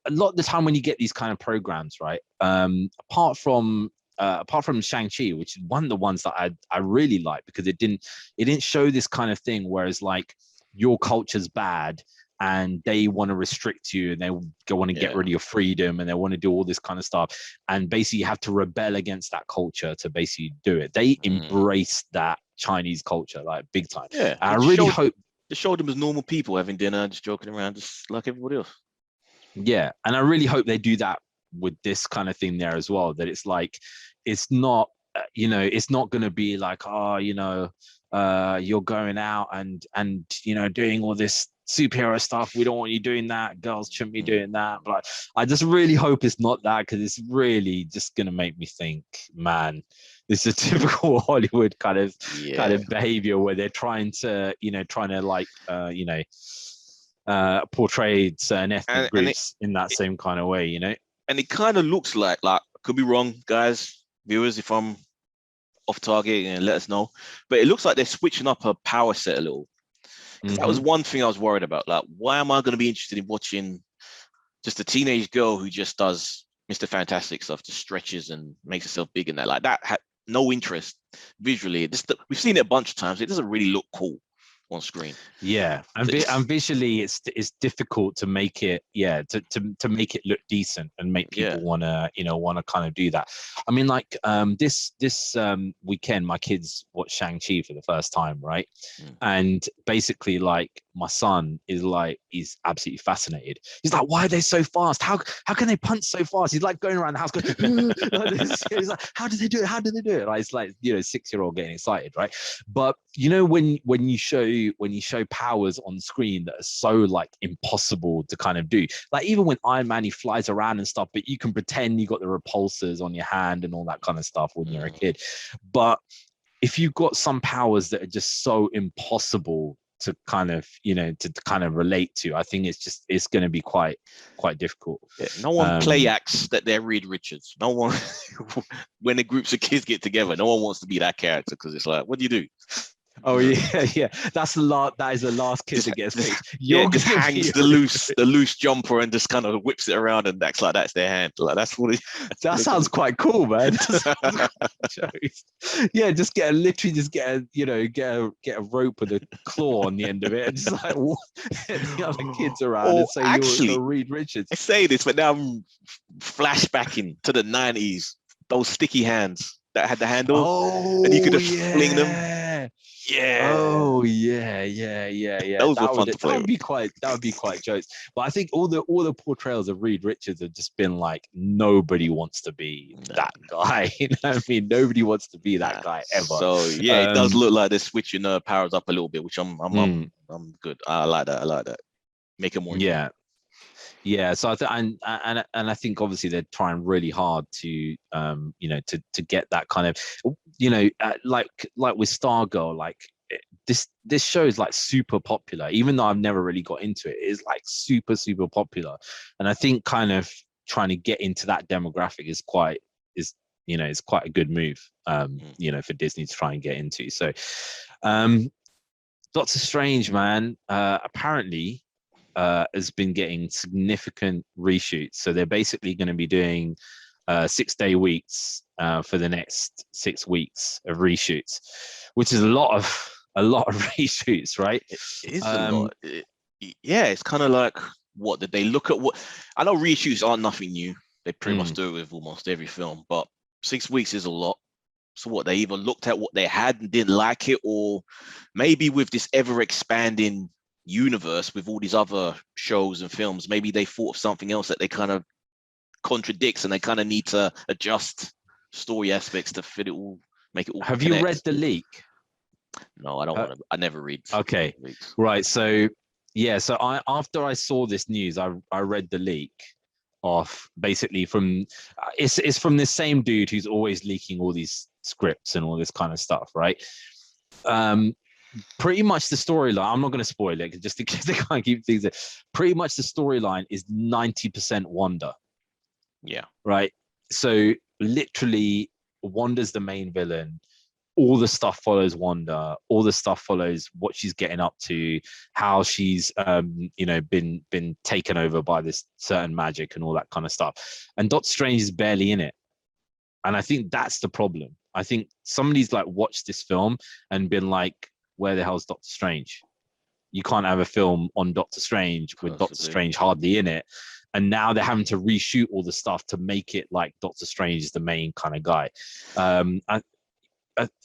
a lot of the time when you get these kind of programs, right? Apart from Shang-Chi, which is one of the ones that I really like because it didn't show this kind of thing, whereas like your culture's bad and they want to restrict you and they want to get rid of your freedom and they want to do all this kind of stuff, and basically you have to rebel against that culture to basically do it. They embrace that Chinese culture like big time. Yeah, I really hope they showed them as normal people having dinner, just joking around, just like everybody else. Yeah, and I really hope they do that with this kind of thing there as well. That it's like, it's not, it's not going to be like, oh, you're going out and doing all this superhero stuff. We don't want you doing that. Girls shouldn't be doing that. But I just really hope it's not that, because it's really just going to make me think, man, this is a typical Hollywood kind of behavior where they're trying to portray certain ethnic groups in that same kind of way, And it kind of looks like could be wrong, guys, viewers, if I'm off target, and let us know. But it looks like they're switching up her power set a little. Because that was one thing I was worried about. Like, why am I going to be interested in watching just a teenage girl who just does Mr. Fantastic stuff, just stretches and makes herself big in that? Like, that had no interest visually. We've seen it a bunch of times. It doesn't really look cool on screen. Yeah, and visually it's difficult to make it to make it look decent and make people want to kind of do that. I mean, like this weekend my kids watched Shang-Chi for the first time, right? And basically, like, my son he's absolutely fascinated. He's like, why are they so fast? How can they punch so fast? He's like going around the house going like this. He's like, how do they do it? Like, it's like 6-year-old getting excited, right? But when you show powers on screen that are so like impossible to kind of do, like even when Iron Man, he flies around and stuff, but you can pretend you got the repulsors on your hand and all that kind of stuff when you're a kid. But if you've got some powers that are just so impossible to kind of to kind of relate to, I think it's going to be quite difficult. No one play acts that they're Reed Richards. No one when the groups of kids get together, no one wants to be that character, because it's like, what do you do? Oh yeah. That is the last kid that gets picked. Just hangs the loose jumper and just kind of whips it around and acts like that's their hand. Like, that's what it. That sounds quite cool, man. Yeah, just get a rope with a claw on the end of it, and just like walk the other kids around and say you're Reed Richards. I say this, but now I'm flashbacking to the 90s. Those sticky hands that had the handle, and you could just fling them. Yeah. Oh yeah. Those were fun to play. That would be quite jokes. But I think all the portrayals of Reed Richards have just been like, nobody wants to be that guy. You know what I mean? Nobody wants to be that guy ever. So it does look like they're switching powers up a little bit, which I'm good. I like that. Make it more. Yeah, so and I think obviously they're trying really hard to to get that kind of like with Stargirl, like this show is like super popular, even though I've never really got into it. It's like super popular, and I think kind of trying to get into that demographic is quite a good move for Disney to try and get into. So Doctor Strange, man, apparently has been getting significant reshoots. So they're basically going to be doing 6-day weeks for the next 6 weeks of reshoots, which is a lot of reshoots, right? It is a lot. It's kind of like, what did they look at? What I know, reshoots aren't nothing new. They pretty much do it with almost every film, but 6 weeks is a lot. So what, they either looked at what they had and didn't like it, or maybe with this ever expanding universe with all these other shows and films, maybe they thought of something else that they kind of contradicts and they kind of need to adjust story aspects to fit it all, make it all. Have connect. you read the leak? No, I don't want to. I never read. Okay, leaks. right. So yeah, so after I saw this news, I read the leak off basically from it's from this same dude who's always leaking all these scripts and all this kind of stuff, right? Pretty much the storyline. I'm not going to spoil it just in case they can't keep things. Pretty much the storyline is 90% Wanda. Yeah. Right. So literally, Wanda's the main villain. All the stuff follows Wanda. All the stuff follows what she's getting up to, how she's been taken over by this certain magic and all that kind of stuff. And Doctor Strange is barely in it. And I think that's the problem. I think somebody's like watched this film and been like, where the hell's Doctor Strange? You can't have a film on Doctor Strange with Doctor Strange hardly in it. And now they're having to reshoot all the stuff to make it like Doctor Strange is the main kind of guy. I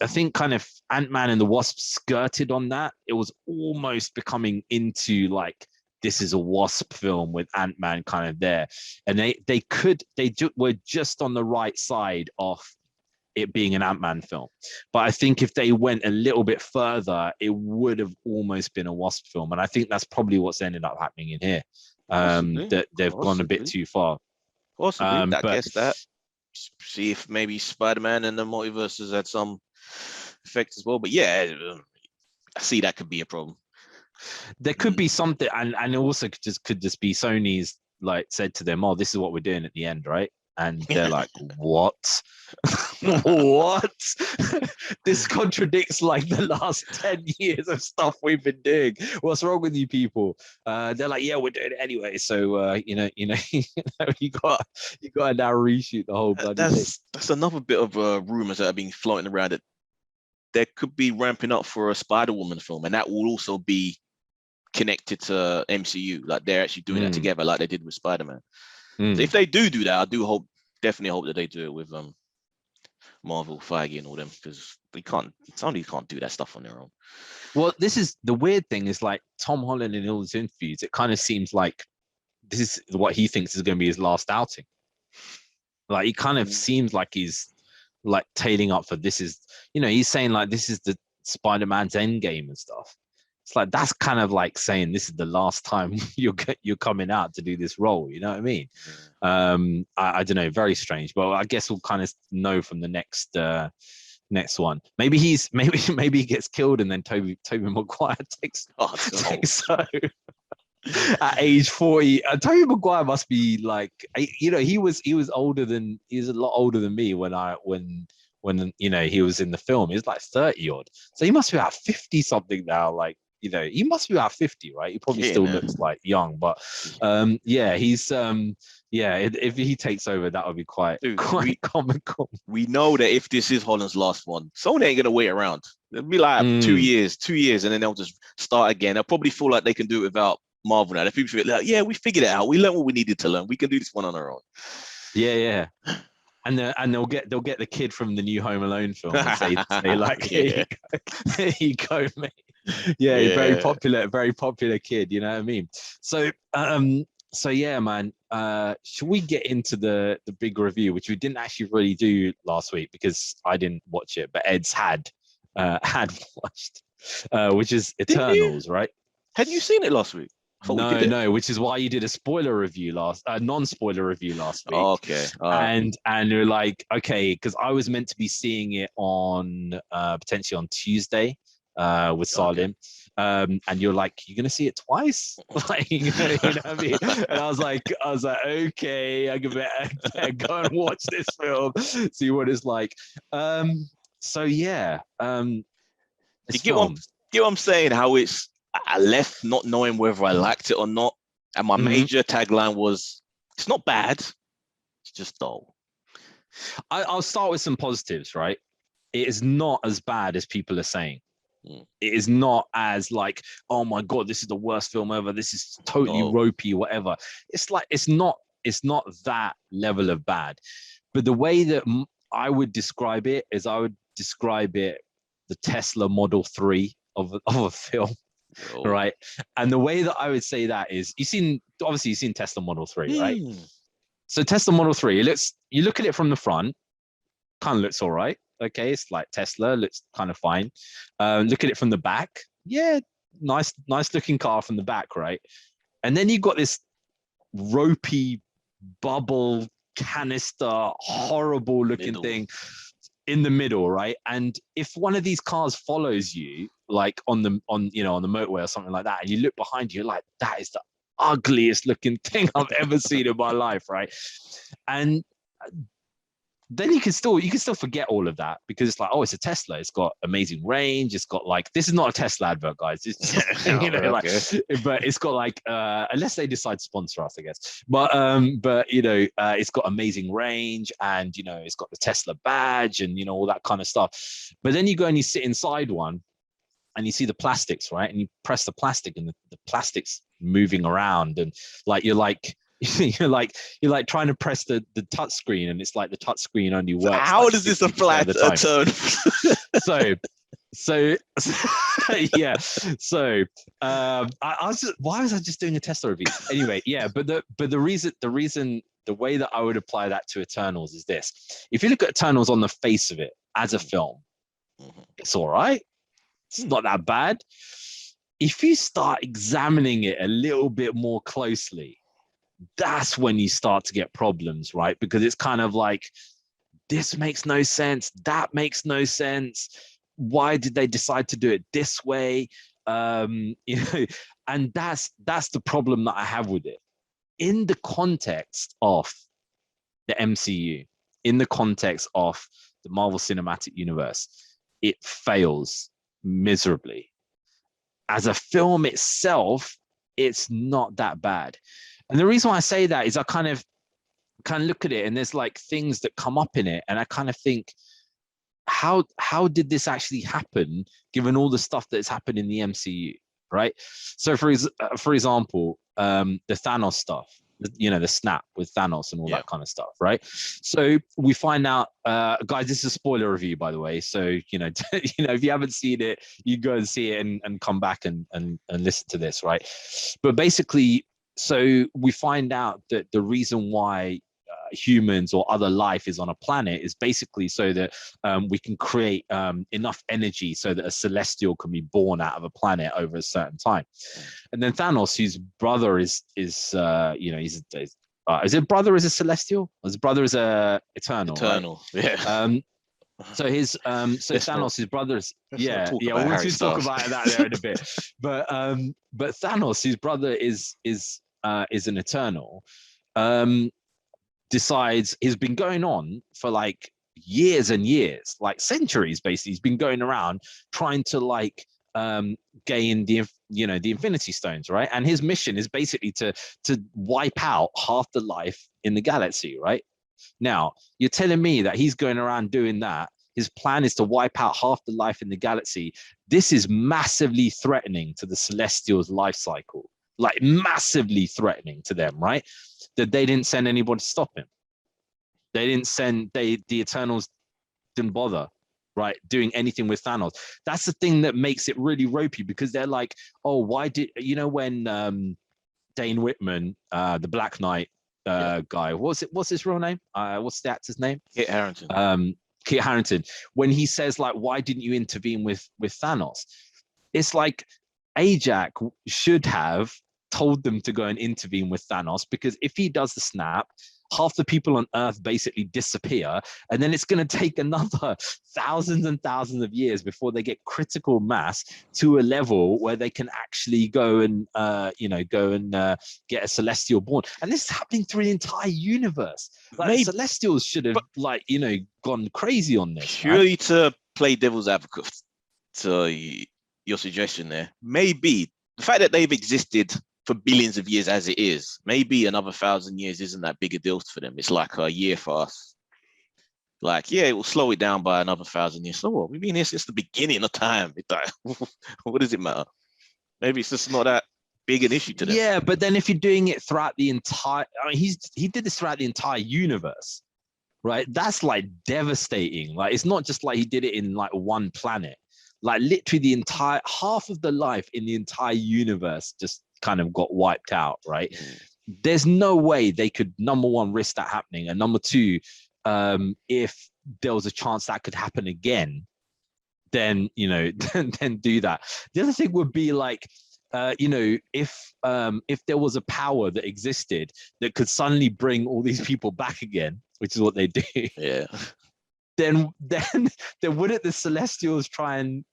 think kind of Ant-Man and the Wasp skirted on that. It was almost becoming into like, this is a Wasp film with Ant-Man kind of there. And they were just on the right side of it being an Ant-Man film. But I think if they went a little bit further, it would have almost been a Wasp film. And I think that's probably what's ended up happening in here. That they've gone a bit too far. Possibly. I guess that. See if maybe Spider-Man and the multiverse has had some effect as well. But yeah, I see that could be a problem. There could be something, and it also could just be Sony's like said to them, "Oh, this is what we're doing at the end, right?" And they're like, "What? What? This contradicts like the last 10 years of stuff we've been doing. What's wrong with you people?" They're like, "Yeah, we're doing it anyway." So you got to now reshoot the whole bloody thing. That's another bit of rumors that are being floating around that there could be ramping up for a Spider-Woman film, and that will also be connected to MCU. Like they're actually doing that together, like they did with Spider-Man. So if they do that, I do definitely hope that they do it with Marvel, Feige, and all them, because somebody can't do that stuff on their own. Well, this is the weird thing is like Tom Holland in all his interviews, it kind of seems like this is what he thinks is going to be his last outing. Like he kind of seems like he's like tailing up for this is, he's saying like this is the Spider-Man's Endgame and stuff. It's like that's kind of like saying this is the last time you're coming out to do this role. You know what I mean? I don't know, very strange. But I guess we'll kind of know from the next one. Maybe he gets killed and then Tobey Maguire takes over. At age 40, Tobey Maguire must be like, he was a lot older than me when he was in the film. He was like 30 odd, so he must be about 50 something now. Like, he must be about 50, right? He probably still looks like young, but he's if he takes over, that would be quite comical. We know that if this is Holland's last one, Sony ain't gonna wait around. It'll be like 2 years, and then they'll just start again. They'll probably feel like they can do it without Marvel now. The people feel like, yeah, we figured it out. We learned what we needed to learn. We can do this one on our own. Yeah. And they'll get the kid from the new Home Alone film and say like, here you go, mate. Yeah, very popular kid. You know what I mean? So yeah, man. Should we get into the big review, which we didn't actually really do last week because I didn't watch it, but Ed's had watched, which is Eternals, right? Had you seen it last week? No, which is why you did a spoiler review non-spoiler review last week. Okay. And you're like, okay, because I was meant to be seeing it on potentially on Tuesday with Salim. And you're like, you're gonna see it twice? Like, you know what I mean? And I was like, okay, I better go and watch this film, see what it's like. So yeah. You get what I'm saying? How I left not knowing whether I liked it or not. And my major tagline was, it's not bad, it's just dull. I'll start with some positives, right? It is not as bad as people are saying. It is not as like, oh my God, this is the worst film ever. This is totally ropey, whatever. It's like, it's not that level of bad. But the way that I would describe it is I would describe it the Tesla Model 3 of a film. Right. And the way that I would say that is you've seen Tesla Model 3, right? So Tesla Model 3, you look at it from the front, kind of looks all right. Okay, it's like Tesla, looks kind of fine. Look at it from the back. Yeah, nice looking car from the back, right? And then you got this ropey bubble canister, horrible looking thing in the middle, right? And if one of these cars follows you, like on the motorway or something like that, and you look behind you, you're like, that is the ugliest looking thing I've ever seen in my life, right? And then you can still forget all of that, because it's like, oh, it's a Tesla, it's got amazing range, it's got like, this is not a Tesla advert, guys, it's just, but it's got like unless they decide to sponsor us, I guess, but it's got amazing range, and it's got the Tesla badge, and all that kind of stuff. But then you go and you sit inside one, and you see the plastics, right? And you press the plastic, and the plastic's moving around, and like you're like trying to press the touch screen, and it's like the touch screen only works. How does this apply to a turn? so yeah. So why was I just doing a Tesla review? Anyway, yeah. But the reason the way that I would apply that to Eternals is this: if you look at Eternals on the face of it as a film, it's all right. It's not that bad. If you start examining it a little bit more closely, that's when you start to get problems, right? Because it's kind of like, this makes no sense, that makes no sense, why did they decide to do it this way? And that's the problem that I have with it. In the context of the MCU, in the context of the Marvel Cinematic Universe, it fails miserably. As a film itself, it's not that bad. And the reason why I say that is I kind of look at it, and there's like things that come up in it, and I kind of think, how did this actually happen, given all the stuff that's happened in the MCU, right? So for example, the Thanos stuff, the snap with Thanos and all that kind of stuff, right? So we find out, guys, this is a spoiler review, by the way, so if you haven't seen it, you go and see it and come back and listen to this, right? But basically, so we find out that the reason why humans or other life is on a planet is basically so that we can create enough energy so that a celestial can be born out of a planet over a certain time. And then Thanos, whose brother is his brother is a celestial, his brother is a eternal, right? Yeah. So Thanos, his brother is, we'll talk about that there in a bit. But Thanos, his brother is an eternal. Decides, he's been going on for like years and years, like centuries, basically. He's been going around trying to like gain the Infinity Stones, right? And his mission is basically to wipe out half the life in the galaxy, right? Now, you're telling me that he's going around doing that. His plan is to wipe out half the life in the galaxy. This is massively threatening to the Celestials' life cycle, like massively threatening to them, right? That they didn't send anybody to stop him. They didn't send, the Eternals didn't bother, right, doing anything with Thanos. That's the thing that makes it really ropey, because they're like, oh, why did, when Dane Whitman, the Black Knight guy, what's his real name? What's the actor's name? Kit Harington. Kit Harington, when he says like, why didn't you intervene with Thanos? It's like, Ajak should have told them to go and intervene with Thanos, because if he does the snap, half the people on Earth basically disappear, and then it's going to take another thousands and thousands of years before they get critical mass to a level where they can actually go and get a celestial born. And this is happening through the entire universe. Like, the Celestials should have gone crazy on this. Purely right? To play devil's advocate to your suggestion there, maybe the fact that they've existed for billions of years as it is, maybe another 1,000 years isn't that big a deal for them. It's like a year for us. Like, yeah, it will slow it down by another 1,000 years. So what? We've been here since the beginning of time. What does it matter? Maybe it's just not that big an issue to them. Yeah, but then if you're doing it throughout the entire, he did this throughout the entire universe, right? That's like devastating. Like, it's not just like he did it in like one planet. Like, literally the entire half of the life in the entire universe just kind of got wiped out, right? There's no way they could, number one, risk that happening, and number two, if there was a chance that could happen again, then then do that. The other thing would be like, if there was a power that existed that could suddenly bring all these people back again, which is what they do. Yeah. Then wouldn't the Celestials try and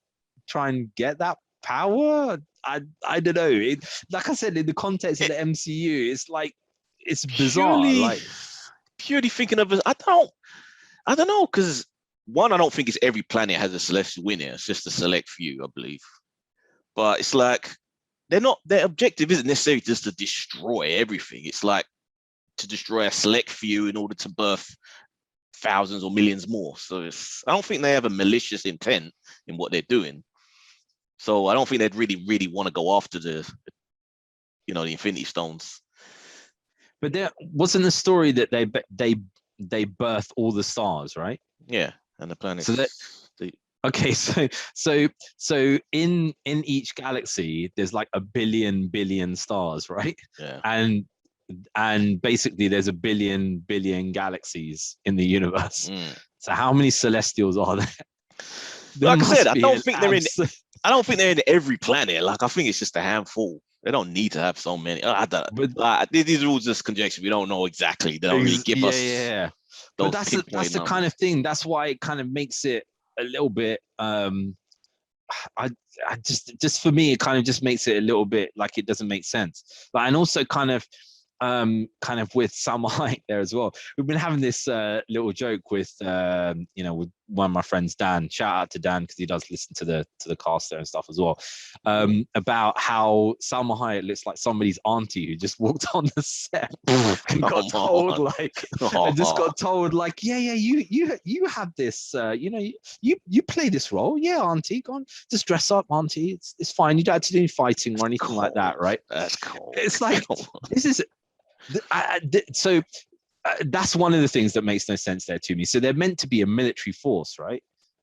get that power? I don't know. Like I said, in the context of the MCU, it's like it's bizarre. Purely thinking of it, I don't know, because one, I don't think it's every planet has a celestial in it. It's just a select few, I believe. But it's like their objective isn't necessarily just to destroy everything. It's like to destroy a select few in order to birth thousands or millions more. So I don't think they have a malicious intent in what they're doing. So I don't think they'd really want to go after the Infinity Stones. But there wasn't a story that they birth all the stars, right? Yeah, and the planets. So that okay, so in each galaxy, there's like a billion stars, right? Yeah. And basically there's a billion galaxies in the universe. So how many Celestials are there? Like I said, I don't think they're in every planet. Like I think it's just a handful. They don't need to have so many. These are all just conjecture. We don't know exactly. They don't really give us. Yeah. But that's the kind of thing. That's why it kind of makes it a little bit. I just for me, it kind of just makes it a little bit like it doesn't make sense. And also kind of with Salma Hayek there as well. We've been having this little joke with with one of my friends, Dan. Shout out to Dan because he does listen to the cast there and stuff as well. About how Salma Hayek looks like somebody's auntie who just walked on the set and got told like, yeah, you have this, you play this role, yeah, auntie, go on, just dress up, auntie. It's fine. You don't have to do any fighting or anything like that, right? That's cool. It's like this is. So that's one of the things that makes no sense there to me. So they're meant to be a military force, right?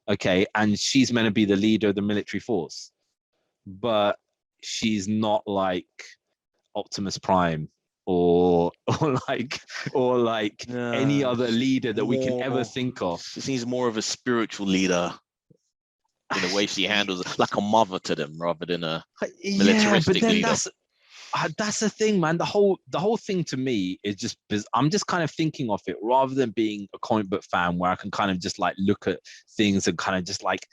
Okay, and she's meant to be the leader of the military force, but she's not like Optimus Prime or any other leader that we can ever think of. She seems more of a spiritual leader in the way she handles it, like a mother to them rather than a militaristic leader. That's the thing, man. The whole thing to me is just, I'm just kind of thinking of it rather than being a comic book fan where I can kind of just like look at things and kind of just like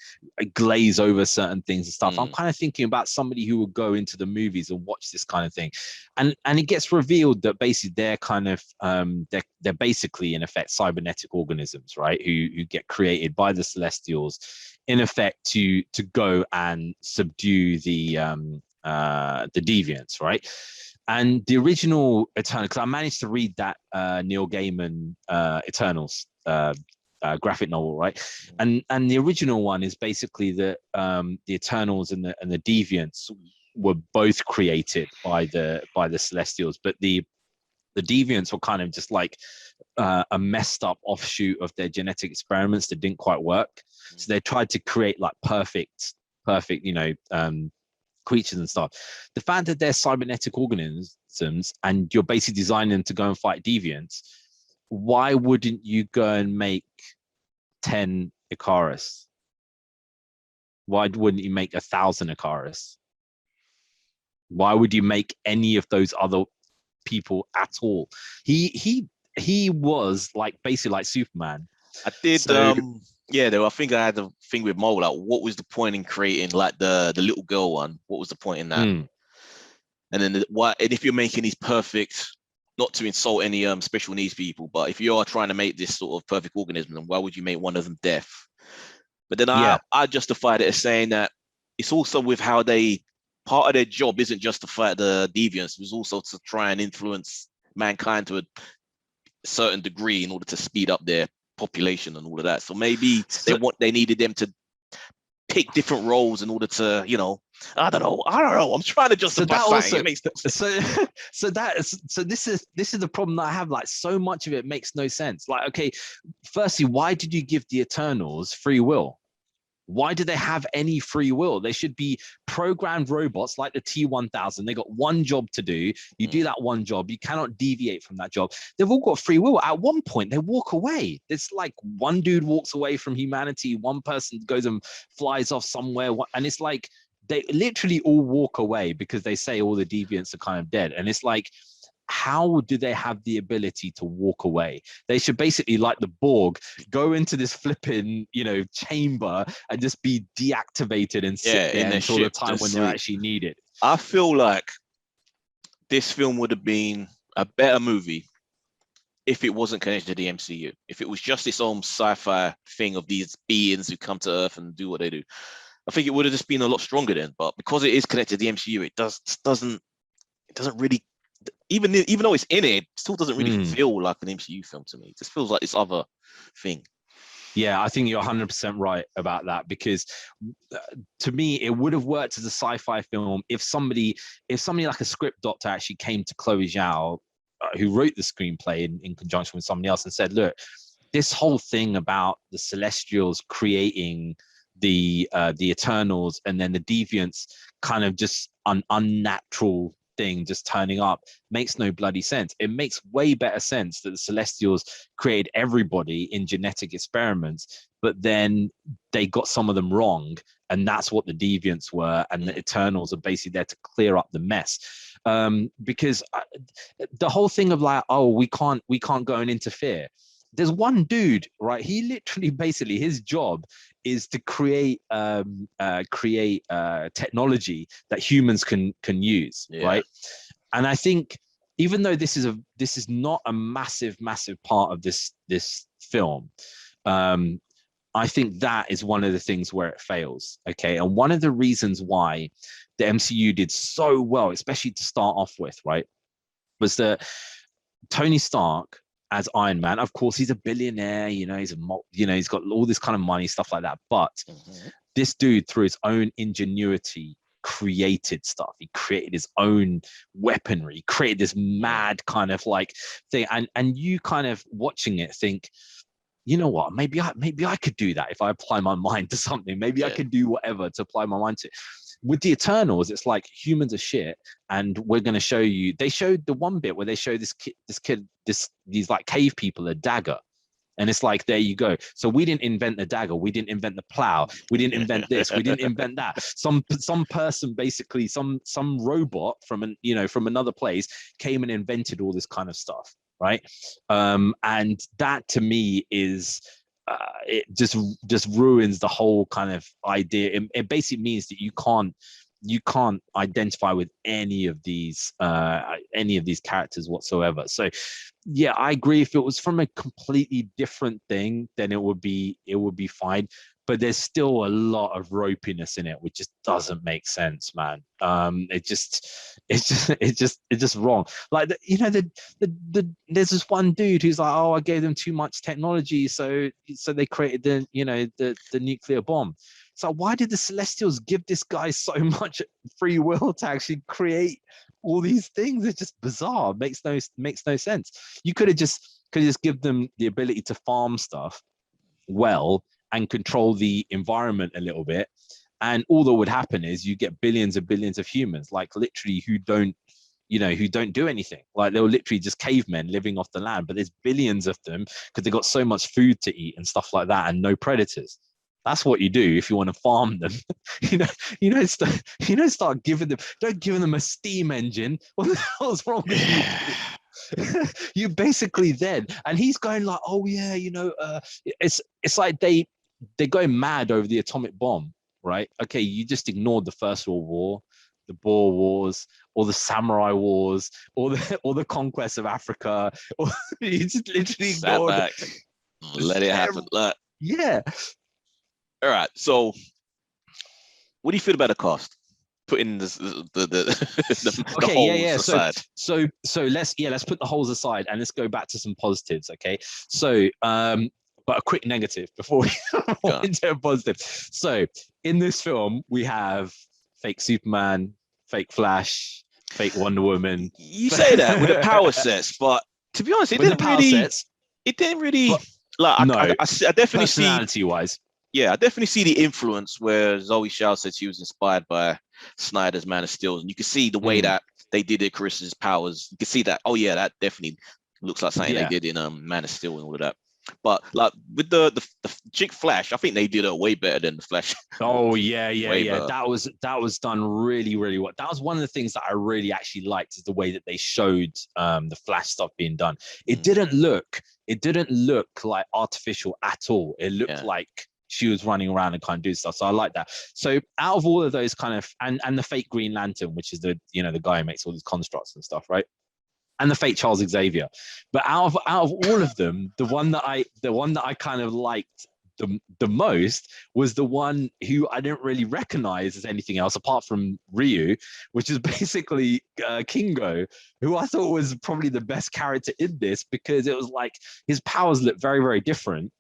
glaze over certain things and stuff. I'm kind of thinking about somebody who would go into the movies and watch this kind of thing, and it gets revealed that basically they're kind of they're basically in effect cybernetic organisms, right? Who get created by the Celestials in effect to go and subdue the deviants, right? And the original Eternal, because I managed to read that Neil Gaiman Eternals graphic novel, right? And the original one is basically that the Eternals and the deviants were both created by the Celestials, but the deviants were kind of just like a messed up offshoot of their genetic experiments that didn't quite work. So they tried to create like perfect, creatures and stuff. The fact that they're cybernetic organisms and you're basically designing them to go and fight deviants, why wouldn't you go and make 10 Icarus? Why wouldn't you make 1,000 Icarus? Why would you make any of those other people at all? He was like basically like Superman. I did I think I had the thing with Mo, like what was the point in creating like the little girl one? What was the point in that? And then and if you're making these perfect, not to insult any special needs people, but if you are trying to make this sort of perfect organism, then why would you make one of them deaf? But then I justified it as saying that it's also with how part of their job isn't just to fight the deviants, it was also to try and influence mankind to a certain degree in order to speed up their population and all of that. So maybe they needed them to pick different roles in order to, I don't know. I'm trying to justify something. So this is the problem that I have. Like, so much of it makes no sense. Like, okay, firstly, why did you give the Eternals free will? Why do they have any free will? They should be programmed robots like the T-1000. They got one job to do. You do that one job. You cannot deviate from that job. They've all got free will. At one point, they walk away. It's like one dude walks away from humanity. One person goes and flies off somewhere. And it's like they literally all walk away because they say all the deviants are kind of dead. And it's like, how do they have the ability to walk away? They should basically, like the Borg, go into this flipping, chamber and just be deactivated and sit there until the time when they're actually needed. I feel like this film would have been a better movie if it wasn't connected to the MCU. If it was just its own sci-fi thing of these beings who come to Earth and do what they do, I think it would have just been a lot stronger then. But because it is connected to the MCU, it doesn't really. Even though it's in it still doesn't really feel like an MCU film to me. It just feels like this other thing. Yeah, I think you're 100% right about that, because to me, it would have worked as a sci-fi film if somebody like a script doctor actually came to Chloe Zhao, who wrote the screenplay in conjunction with somebody else, and said, look, this whole thing about the Celestials creating the Eternals and then the Deviants kind of just an unnatural thing just turning up makes no bloody sense. It makes way better sense that the Celestials created everybody in genetic experiments, but then they got some of them wrong, and that's what the Deviants were, and the Eternals are basically there to clear up the mess. Because the whole thing of like, oh, we can't go and interfere. There's one dude, right? He literally, basically, his job is to create technology that humans can use, right? And I think, even though this is not a massive part of this film, I think that is one of the things where it fails. Okay, and one of the reasons why the MCU did so well, especially to start off with, right, was that Tony Stark as Iron Man, of course, he's a billionaire, he's got all this kind of money, stuff like that. But this dude, through his own ingenuity, created stuff. He created his own weaponry, created this mad kind of like thing. And you kind of watching it think, you know what, maybe I could do that if I apply my mind to something. Maybe I could do whatever to apply my mind to it. With the Eternals, it's like humans are shit, and we're going to show you. They showed the one bit where they show these like cave people a dagger, and it's like, there you go. So we didn't invent the dagger, we didn't invent the plow, we didn't invent this, we didn't invent that. Some person, basically, some robot from another place came and invented all this kind of stuff, right? And that to me is. It just ruins the whole kind of idea. It basically means that you can't identify with any of these characters whatsoever. So yeah, I agree. If it was from a completely different thing, then it would be fine. But there's still a lot of ropiness in it, which just doesn't make sense, man. It's just wrong. Like there's this one dude who's like, oh, I gave them too much technology, so they created the nuclear bomb. So why did the Celestials give this guy so much free will to actually create all these things? It's just bizarre. Makes no sense. You could have just give them the ability to farm stuff well and control the environment a little bit, and all that would happen is you get billions of humans, like literally who don't do anything. Like they were literally just cavemen living off the land, but there's billions of them because they got so much food to eat and stuff like that, and no predators. That's what you do if you want to farm them. Start giving them, don't give them a steam engine. What the hell's wrong with you? You basically then, and he's going like, oh yeah, it's like they're going mad over the atomic bomb, right? Okay, you just ignored the First World War, the Boer Wars, or the Samurai Wars, or the conquest of Africa, or you just literally ignored. Back. Let it happen. Look. Yeah. All right. So, what do you feel about the cast? Putting the holes aside. So let's put the holes aside and let's go back to some positives. Okay. So but a quick negative before we go into a positive. So in this film, we have fake Superman, fake Flash, fake Wonder Woman. You say that with the power sets, but to be honest, it didn't really. Like, no, I definitely see personality-wise. yeah, I definitely see the influence where Zoe Shaw said she was inspired by Snyder's Man of Steel, and you can see the way that they did their Chris's powers. You can see that. Oh yeah, that definitely looks like something they did in Man of Steel and all of that. But like with the chick Flash, I think they did it way better than the Flash. Oh yeah. Better. That was done really, really well. That was one of the things that I really actually liked, is the way that they showed the Flash stuff being done. It didn't look like artificial at all. It looked like she was running around and kind of doing stuff. So I like that. So out of all of those kind of and the fake Green Lantern, which is the the guy who makes all these constructs and stuff, right? And the fake Charles Xavier. But out of all of them, the one that I kind of liked the most was the one who I didn't really recognize as anything else apart from Ryu, which is basically Kingo, who I thought was probably the best character in this, because it was like his powers looked very, very different.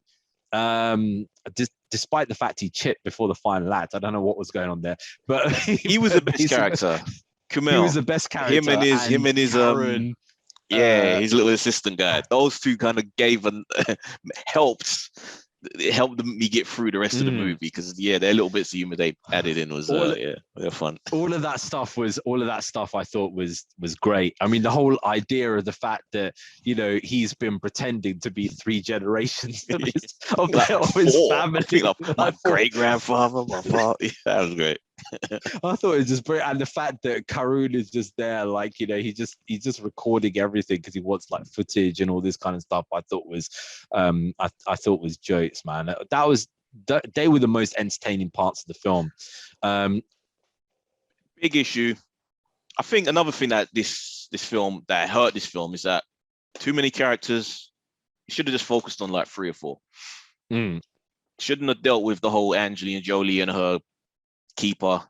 Despite the fact he chipped before the final act. I don't know what was going on there, but he was the best character. Kumail. He was the best character. Him and his Karen, his little assistant guy. Those two kind of gave and helped me get through the rest of the movie, because their little bits of humor they added in was they're fun. All of that stuff I thought was great. I mean, the whole idea of the fact that he's been pretending to be 3 generations of his family. My great grandfather, my father. Yeah, that was great. I thought it was just brilliant, and the fact that Karun is just there, like he's just recording everything because he wants like footage and all this kind of stuff. I thought was, I thought was jokes, man. They were the most entertaining parts of the film. Big issue. I think another thing that this film that hurt this film is that too many characters. You should have just focused on like 3 or 4. Shouldn't have dealt with the whole Angelina Jolie and her keeper.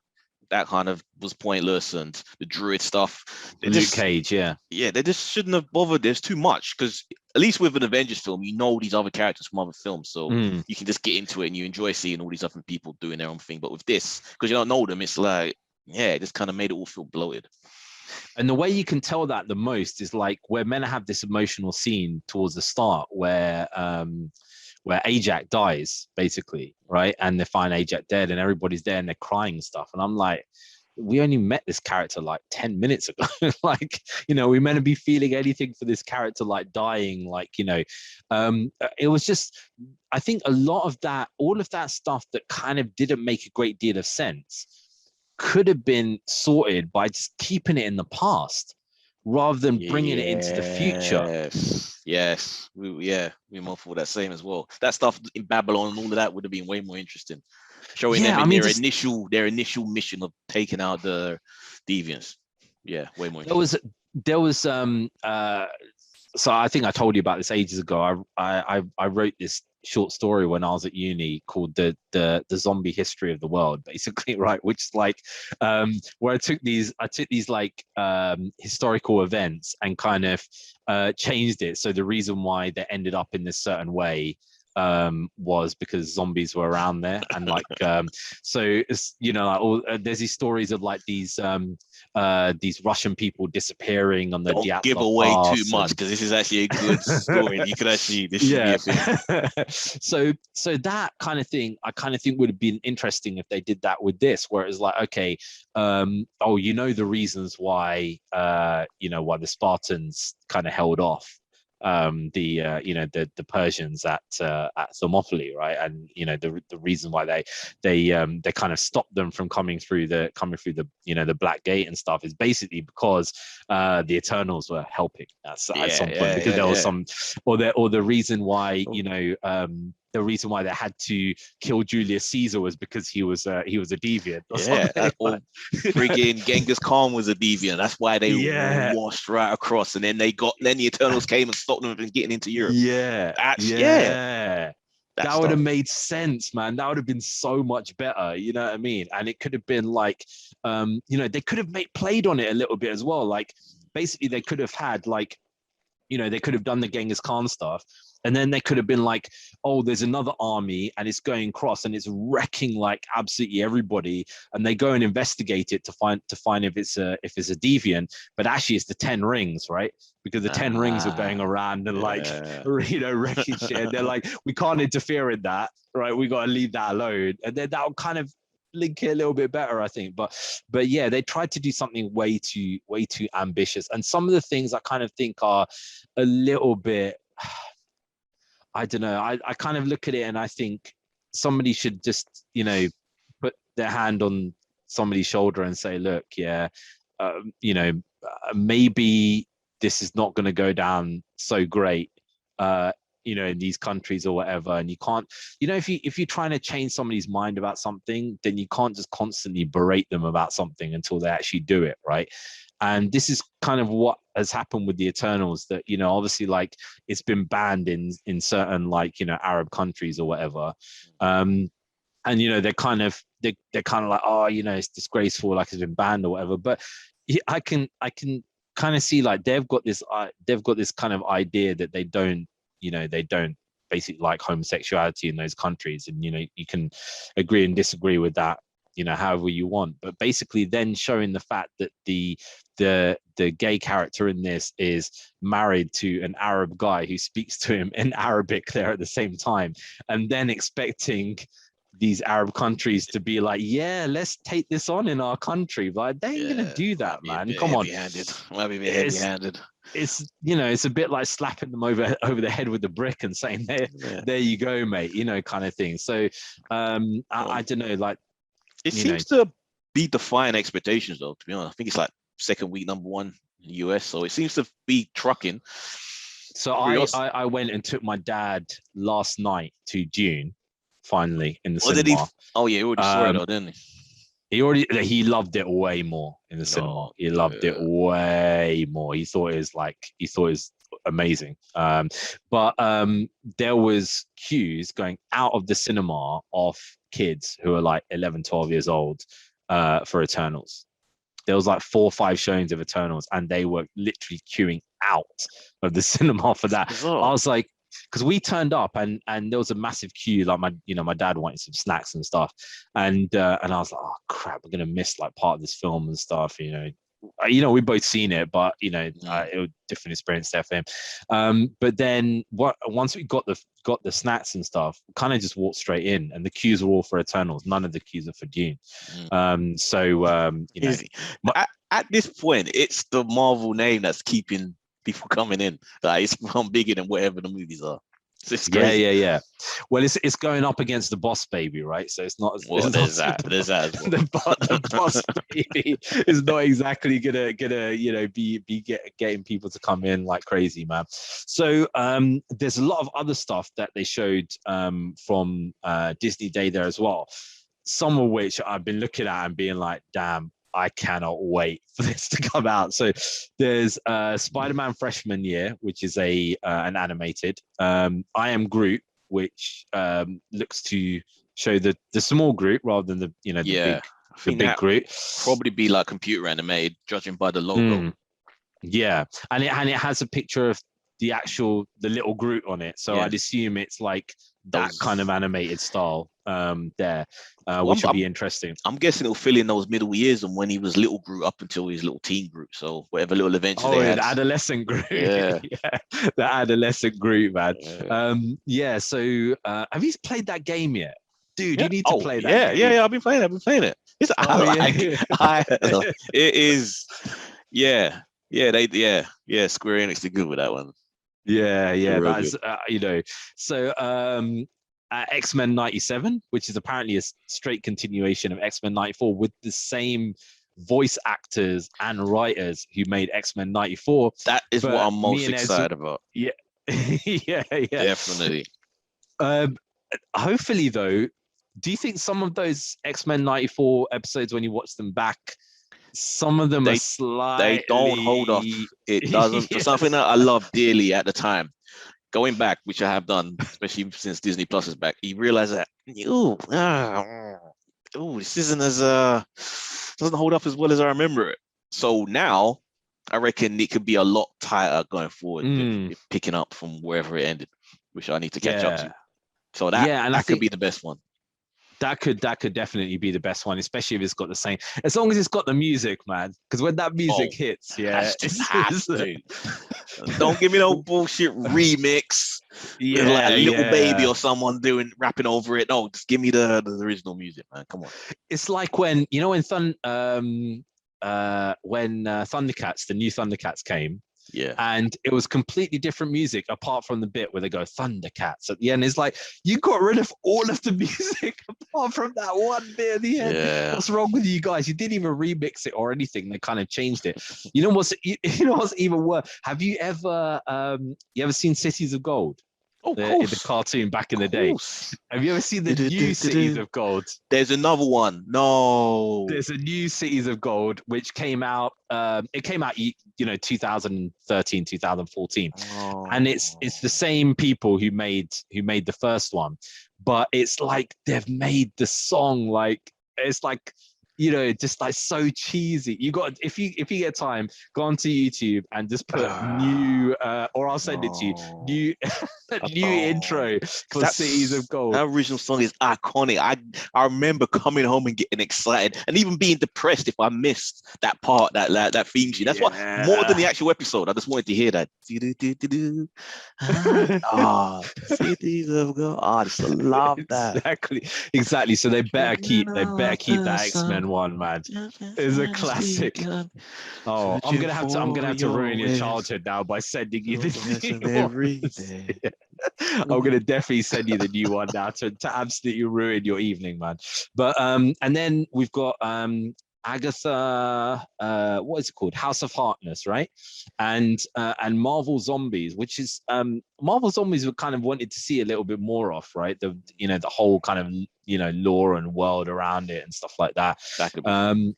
That kind of was pointless, and the druid stuff. Luke Cage, they just shouldn't have bothered. There's too much, because at least with an Avengers film, these other characters from other films, so you can just get into it and you enjoy seeing all these other people doing their own thing. But with this, because you don't know them, it's like it just kind of made it all feel bloated. And the way you can tell that the most is like we're meant to have this emotional scene towards the start where Ajax dies, basically, right? And they find Ajax dead and everybody's there and they're crying and stuff. And I'm like, we only met this character like 10 minutes ago. Like, we meant to be feeling anything for this character, like dying, like, it was just, I think all of that stuff that kind of didn't make a great deal of sense could have been sorted by just keeping it in the past, rather than bringing it into the future. Yes. We're more for that same as well. That stuff in Babylon and all of that would have been way more interesting. Showing them in their initial mission of taking out the deviants. Yeah, way more interesting. There was so I think I told you about this ages ago. I wrote this short story when I was at uni called the zombie history of the world, basically, right? Which is like where I took these like historical events and kind of changed it. So the reason why they ended up in this certain way was because zombies were around there, and like so it's there's these stories of like these Russian people disappearing on the Don't give away too much, because this is actually a good story. You could actually be a thing. so that kind of thing I kind of think would have been interesting if they did that with this, where it's like, okay, the reasons why why the Spartans kind of held off the Persians at Thermopylae, right? And the reason why they kind of stopped them from coming through the the Black Gate and stuff is basically because the Eternals were helping at some point, because there was some, or the reason why the reason why they had to kill Julius Caesar was because he was a deviant. Or friggin' Genghis Khan was a deviant. That's why they washed right across, and then the Eternals came and stopped them from getting into Europe. That would have made sense, man. That would have been so much better. You know what I mean? And it could have been like, they could have played on it a little bit as well. Like, basically, they could have had like they could have done the Genghis Khan stuff, and then they could have been like, oh, there's another army and it's going across and it's wrecking like absolutely everybody, and they go and investigate it to find if it's a deviant, but actually it's the 10 rings, right? Because the 10 rings are going around and like wrecking shit. And they're like, we can't interfere in that, right? We got to leave that alone, and then that'll kind of link it a little bit better, I think. But yeah, they tried to do something way too ambitious, and some of the things I kind of think are a little bit, I don't know. I kind of look at it and I think somebody should just, put their hand on somebody's shoulder and say, look, maybe this is not going to go down so great, in these countries or whatever. And you can't, if you're trying to change somebody's mind about something, then you can't just constantly berate them about something until they actually do it, right? And this is kind of what has happened with the Eternals, that, obviously, like, it's been banned in certain, like, Arab countries or whatever. And, they're kind of like, oh, it's disgraceful, like it's been banned or whatever. But I can kind of see, like, they've got this kind of idea that they don't basically like homosexuality in those countries. And, you can agree and disagree with that, however you want. But basically then showing the fact that the gay character in this is married to an Arab guy who speaks to him in Arabic there at the same time, and then expecting these Arab countries to be like, yeah, let's take this on in our country. Like, they ain't gonna do that, man. Come on. Might be heavy-handed. It's it's a bit like slapping them over the head with a brick and saying, there you go, mate, kind of thing. So I don't know, like, it seems to be defying expectations, though, to be honest. I think it's like second week #1 in the US, so it seems to be trucking. So I went and took my dad last night to Dune, finally, in the cinema. Did he? Oh yeah, he already saw it, though, didn't he? He loved it way more in the cinema. He loved it way more. He thought it was amazing. But there was queues going out of the cinema of kids who are like 11, 12 years old for Eternals. There was like 4 or 5 showings of Eternals, and they were literally queuing out of the cinema for that. I was like, because we turned up and there was a massive queue. Like, my dad wanted some snacks and stuff, and I was like, oh crap, we're gonna miss like part of this film and stuff. We both seen it, but it was different experience there for him. But then once we got the snacks and stuff, kind of just walked straight in, and the queues were all for Eternals. None of the queues are for Dune. At this point, it's the Marvel name that's keeping people coming in. Like, it's become bigger than whatever the movies are. So it's crazy. Yeah. Well, it's going up against the Boss Baby, right? So it's not. There's that as well. The Boss Baby is not exactly gonna be getting people to come in like crazy, man. So there's a lot of other stuff that they showed from Disney Day there as well. Some of which I've been looking at and being like, damn, I cannot wait for this to come out. So there's Spider-Man Freshman Year, which is an animated. I Am Groot, which looks to show the small Groot rather than the big Groot. Probably be like computer animated, judging by the logo. Yeah, and it has a picture of the little Groot on it. So I'd assume it's like that kind of animated style there, which would be interesting. I'm guessing it'll fill in those middle years and when he was little Groot up until his little teen Groot. So whatever little adventure they had. The adolescent Groot. Yeah. The adolescent Groot, man. So have you played that game yet? Dude, you need to play that game. Yeah, I've been playing it. It is, Square Enix did good with that one. Yeah, that's so X-Men 97, which is apparently a straight continuation of X-Men 94 with the same voice actors and writers who made X-Men 94. That is what I'm most excited about. Yeah. yeah. Definitely. Hopefully, though, do you think some of those X-Men 94 episodes, when you watch them back, some of them are slightly... They don't hold up. It doesn't. For something that I loved dearly at the time, going back, which I have done, especially since Disney Plus is back, you realize that, this isn't as... doesn't hold up as well as I remember it. So now, I reckon it could be a lot tighter going forward, Mm, if picking up from wherever it ended, which I need to catch up yeah, to. So and I that could think be the best one. that could definitely be the best one, especially if it's got the same. As long as it's got the music, man. Because when that Oh, music hits, yeah, has to. Don't give me no bullshit remix with like a little baby yeah. or someone rapping over it. No, just give me the original music, man. Come on. It's like when when Thundercats, the new Thundercats came, Yeah. and it was completely different music apart from the bit where they go Thundercats at the end. It's like you got rid of all of the music apart from that one bit at the end. Yeah. What's wrong with you guys? You didn't even remix it or anything. They kind of changed it. You know what's even worse? Have you ever seen Cities of Gold? Oh, of The course. cartoon back in the Of day. course. Have you ever seen the new Cities of Gold? There's another one. No. There's a new Cities of Gold which came out. It came out, 2013, 2014, and it's the Oh. same people who made the first one, but it's like they've made the song like it's like just like so cheesy. You got if you get time, go onto YouTube and just put new, or I'll send it to you, No. new new Oh, intro because for Cities of Gold. that original song is iconic. I remember coming home and getting excited, and even being depressed if I missed that part, that theme tune. That's what more than Yeah. the actual episode. I just wanted to hear that. Ah, cities of gold. I just love that. Exactly. So they better keep that X-Men one, man. It's a classic. Oh, Searching I'm gonna for have to your ruin your ways, childhood now by sending you your the lesson new every ones. day. Yeah. I'm gonna definitely send you the new one now to absolutely ruin your evening, man. But and then we've got Agatha, what is it called? House of Harkness, right? And Marvel Zombies, which is Marvel Zombies we kind of wanted to see a little bit more of, right? The whole kind of lore and world around it and stuff like that. That could be fun.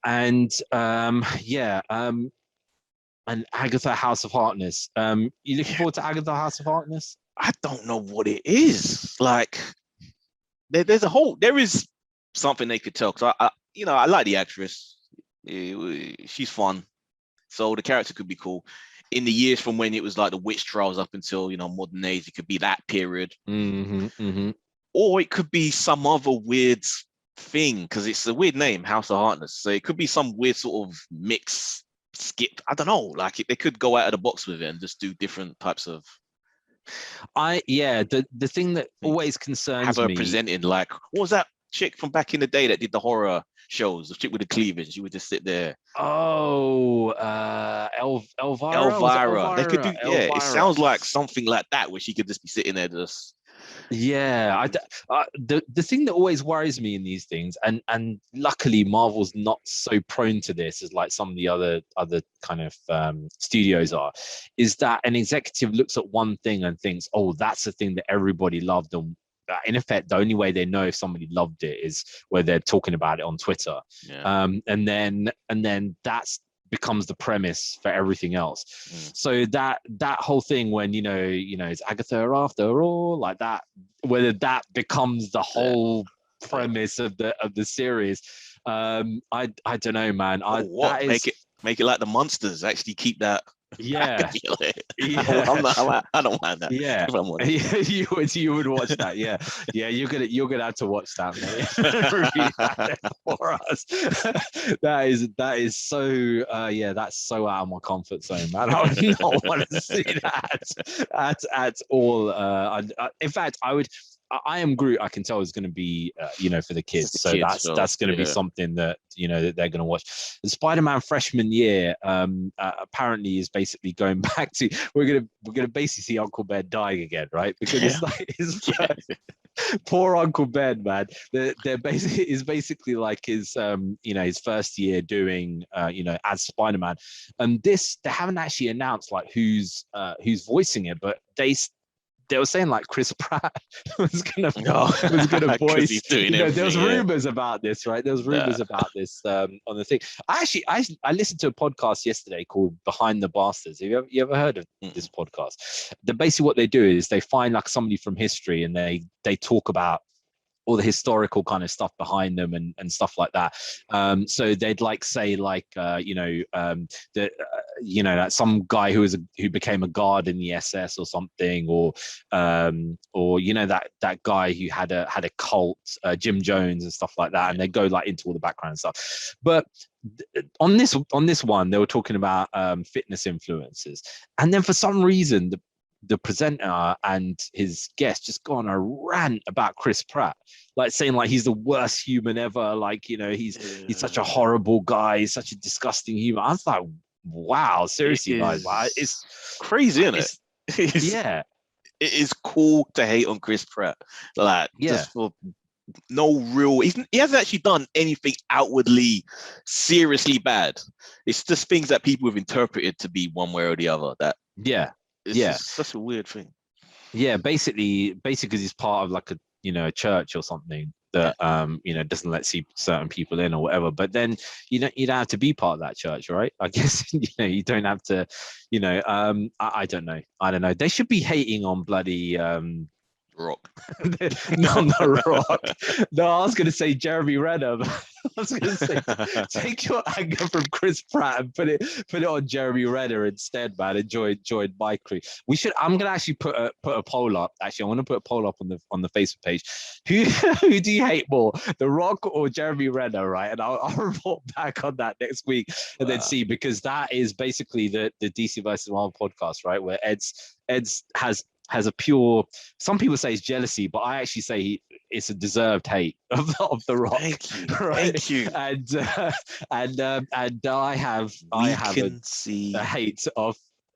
And yeah, and Agatha House of Harkness. You looking Yeah, forward to Agatha House of Harkness? I don't know what it is. Like there is something they could tell because I like the actress. She's fun, so the character could be cool. In the years from when it was like the witch trials up until modern age, it could be that period, Mm-hmm, mm-hmm. or it could be some other weird thing because it's a weird name, House of Hardness. So it could be some weird sort of mix, skip. I don't know. Like they could go out of the box with it and just do different types of The thing that things. always Have concerns her me. presenting like, what was that chick from back in the day that did the horror shows? The chick with the cleavage. She would just sit there. Oh, Elvira, was it Elvira. They could Elvira? do, yeah. It Elvira. sounds like something like that where she could just be sitting there just. Yeah, the thing that always worries me in these things, and luckily Marvel's not so prone to this as like some of the other kind of studios are, is that an executive looks at one thing and thinks, oh, that's the thing that everybody loved, and in effect, the only way they know if somebody loved it is where they're talking about it on Twitter, Yeah. and then that's becomes the premise for everything else. So that whole thing when it's Agatha after all, like that, whether that becomes the whole premise of the series, I don't know, man. What That is, make it like the monsters actually keep that. yeah. I don't mind that. Yeah, If I'm honest. you would watch that. Yeah, yeah. You're gonna have to watch that, mate. Review that for us. that is so. Yeah, that's so out of my comfort zone, man. I would not want to see that at all. In fact, I would. I am Groot. I can tell is going to be, for the kids. The So kids that's going to be something that that they're going to watch. The Spider-Man freshman year, apparently, is basically going back to we're gonna basically see Uncle Ben dying again, right? Because it's like poor Uncle Ben, man. They're basically is basically like his his first year doing as Spider-Man, and they haven't actually announced like who's voicing it, but they were saying like Chris Pratt was gonna voice. There was rumors about this, right? There was rumors about this on the thing. I listened to a podcast yesterday called Behind the Bastards. Have you ever heard of this podcast? Basically what they do is they find like somebody from history and they talk about all the historical kind of stuff behind them and stuff like that. So they'd like say like that that some guy who became a guard in the SS or something, or that guy who had a cult, Jim Jones and stuff like that, and they go like into all the background stuff. But on this one, they were talking about fitness influencers, and then for some reason the presenter and his guest just go on a rant about Chris Pratt, like saying like he's the worst human ever, like he's such a horrible guy, he's such a disgusting human. I was like, wow, seriously, guys, like, it's crazy, isn't it? Yeah, it is cool to hate on Chris Pratt, like just for no real. He hasn't actually done anything outwardly seriously bad. It's just things that people have interpreted to be one way or the other. That it's just such a weird thing. Yeah, basically because he's part of like a church or something that doesn't let see certain people in or whatever. But then you don't have to be part of that church, right? I guess you don't have to. I don't know. They should be hating on bloody Rock. Not the Rock. No, I was going to say Jeremy Renner. I was going to say take your anger from Chris Pratt and put it on Jeremy Renner instead, man. Enjoy my crew. I'm going to actually put a poll up. Actually, I want to put a poll up on the Facebook page. Who do you hate more, The Rock or Jeremy Renner? Right, and I'll report back on that next week and then see, because that is basically the DC versus Marvel podcast, right? Where Ed's has a pure, some people say it's jealousy, but I actually say it's a deserved hate of the Rock. Thank you. Right? Thank you. And I have a hate of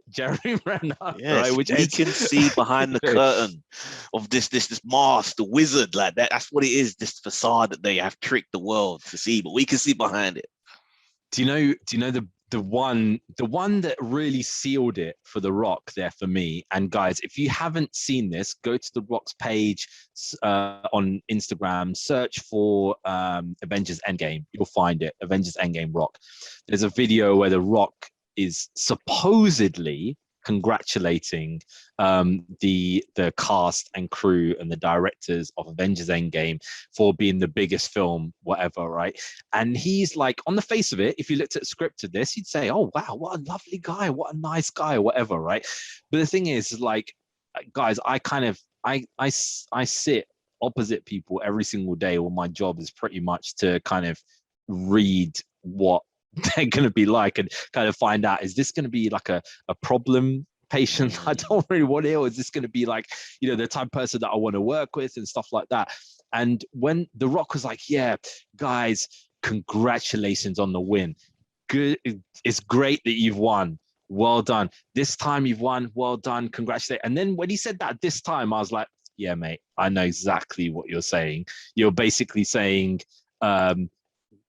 Jeremy Renner. Yes, right? Which we can see behind the curtain of this mask, the wizard, like that. That's what it is. This facade that they have tricked the world to see, but we can see behind it. Do you know the one that really sealed it for The Rock there for me? And guys, if you haven't seen this, go to The Rock's page on Instagram, search for Avengers Endgame. You'll find it, Avengers Endgame Rock. There's a video where The Rock is supposedly congratulating the cast and crew and the directors of Avengers Endgame for being the biggest film, whatever, right? And he's like, on the face of it, if you looked at the script of this, you'd say, oh wow, what a lovely guy, what a nice guy, whatever, right? But the thing is, like, guys, I sit opposite people every single day. Well, my job is pretty much to kind of read what they're going to be like and kind of find out, is this going to be like a problem patient I don't really want it, or is this going to be like the type of person that I want to work with and stuff like that? And when The Rock was like, yeah, guys, congratulations on the win, good, it's great that you've won, well done, this time you've won, well done, congratulations. And then when he said that this time, I was like, yeah, mate, I know exactly what you're saying. You're basically saying,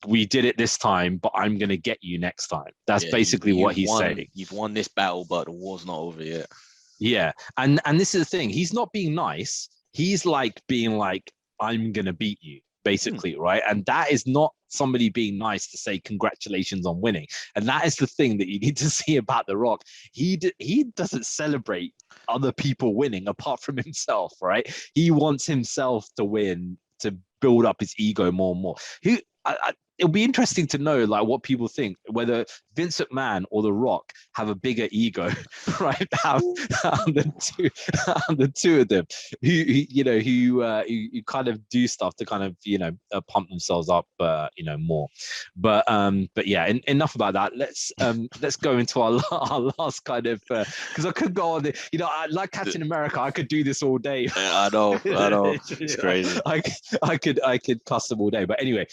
we did it this time, but I'm going to get you next time. That's basically what he's saying. You've won this battle, but the war's not over yet. Yeah. And this is the thing. He's not being nice. He's like being like, I'm going to beat you, basically, right? And that is not somebody being nice to say congratulations on winning. And that is the thing that you need to see about The Rock. He doesn't celebrate other people winning apart from himself, right? He wants himself to win, to build up his ego more and more. It'll be interesting to know like what people think, whether Vince McMahon or The Rock have a bigger ego, right? Out the two of them who kind of do stuff to kind of pump themselves up more. But yeah, enough about that. Let's go into our last kind of, because I could go on. Like Captain America, I could do this all day. I know. It's crazy. I could cuss them all day. But anyway,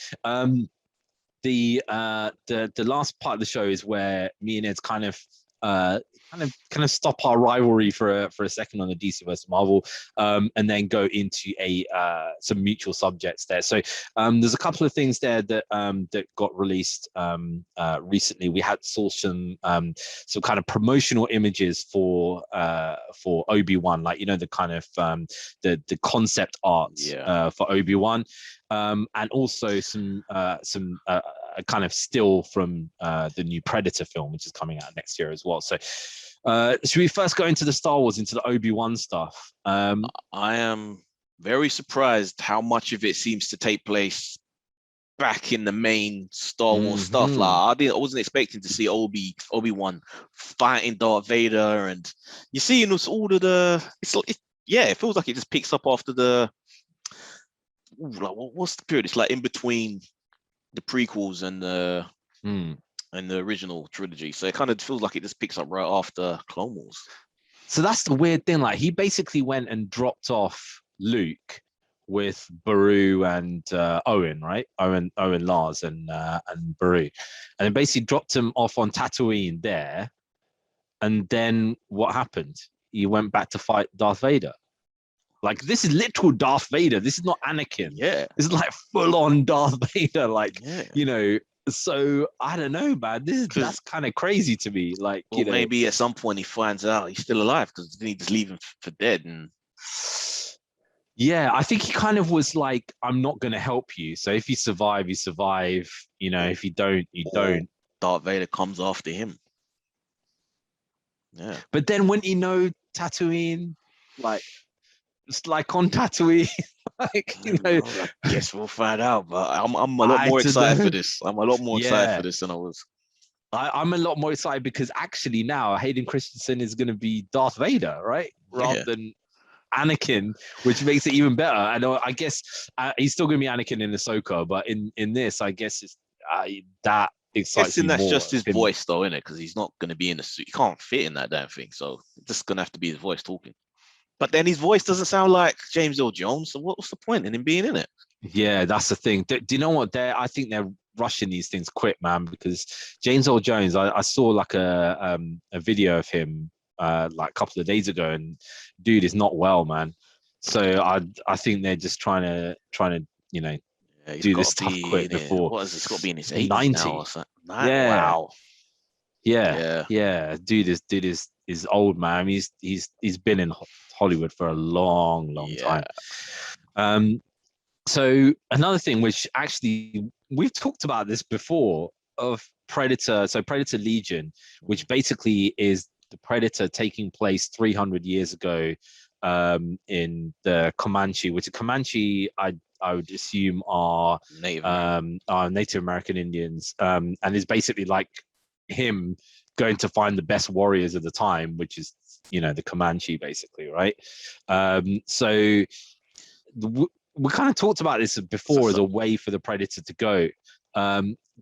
the last part of the show is where me and Ed's kind of stop our rivalry for a second on the DC versus Marvel, and then go into some mutual subjects there. So there's a couple of things there that got released recently. We saw some kind of promotional images for Obi-Wan, like the kind of the concept art for Obi-Wan. And also some kind of still from the new Predator film, which is coming out next year as well. So should we first go into the Star Wars, into the Obi-Wan stuff? I am very surprised how much of it seems to take place back in the main Star Wars stuff. Like I wasn't expecting to see Obi-Wan fighting Darth Vader, and you see in all of the it feels like it just picks up after the like what's the period? It's like in between the prequels and the original trilogy. So it kind of feels like it just picks up right after Clone Wars. So that's the weird thing. Like he basically went and dropped off Luke with Baru and Owen, right? Owen Lars and Baru, and then basically dropped him off on Tatooine there. And then what happened? He went back to fight Darth Vader. Like this is literal Darth Vader. This is not Anakin. Yeah, this is like full on Darth Vader. Like So I don't know, man. That's kind of crazy to me. Like, maybe at some point he finds out he's still alive because then he just leave him for dead. And yeah, I think he kind of was like, I'm not going to help you. So if you survive, you survive. If you don't, you don't. Darth Vader comes after him. Yeah. But then when Tatooine, like, it's like on Tatooine. Like, I guess we'll find out. But I'm a lot more excited for this. I'm a lot more excited for this than I was. I'm a lot more excited because actually now Hayden Christensen is going to be Darth Vader, right? Rather than Anakin, which makes it even better. I know. I guess he's still going to be Anakin in Ahsoka, but in this, I guess it's that excites me more. That's just his voice, though, isn't it? Because he's not going to be in a suit. He can't fit in that damn thing, so it's just going to have to be his voice talking. But then his voice doesn't sound like James Earl Jones, so what's the point in him being in it? Yeah, that's the thing. Do you know what? I think they're rushing these things quick, man. Because James Earl Jones, I saw like a video of him like a couple of days ago, and dude is not well, man. So I think they're just trying to do this stuff quick before. What is this? Got to be in his 80s now or something. Yeah. Wow. Yeah. Dude is old, man. He's been in Hollywood for a long time. So another thing, which actually we've talked about this before, of Predator. So Predator Legion, which basically is the Predator taking place 300 years ago in the Comanche, which the Comanche I would assume are Native American Indians, and is basically like him going to find the best warriors of the time, which is the Comanche, basically, right? So we kind of talked about this before as a way for the Predator to go.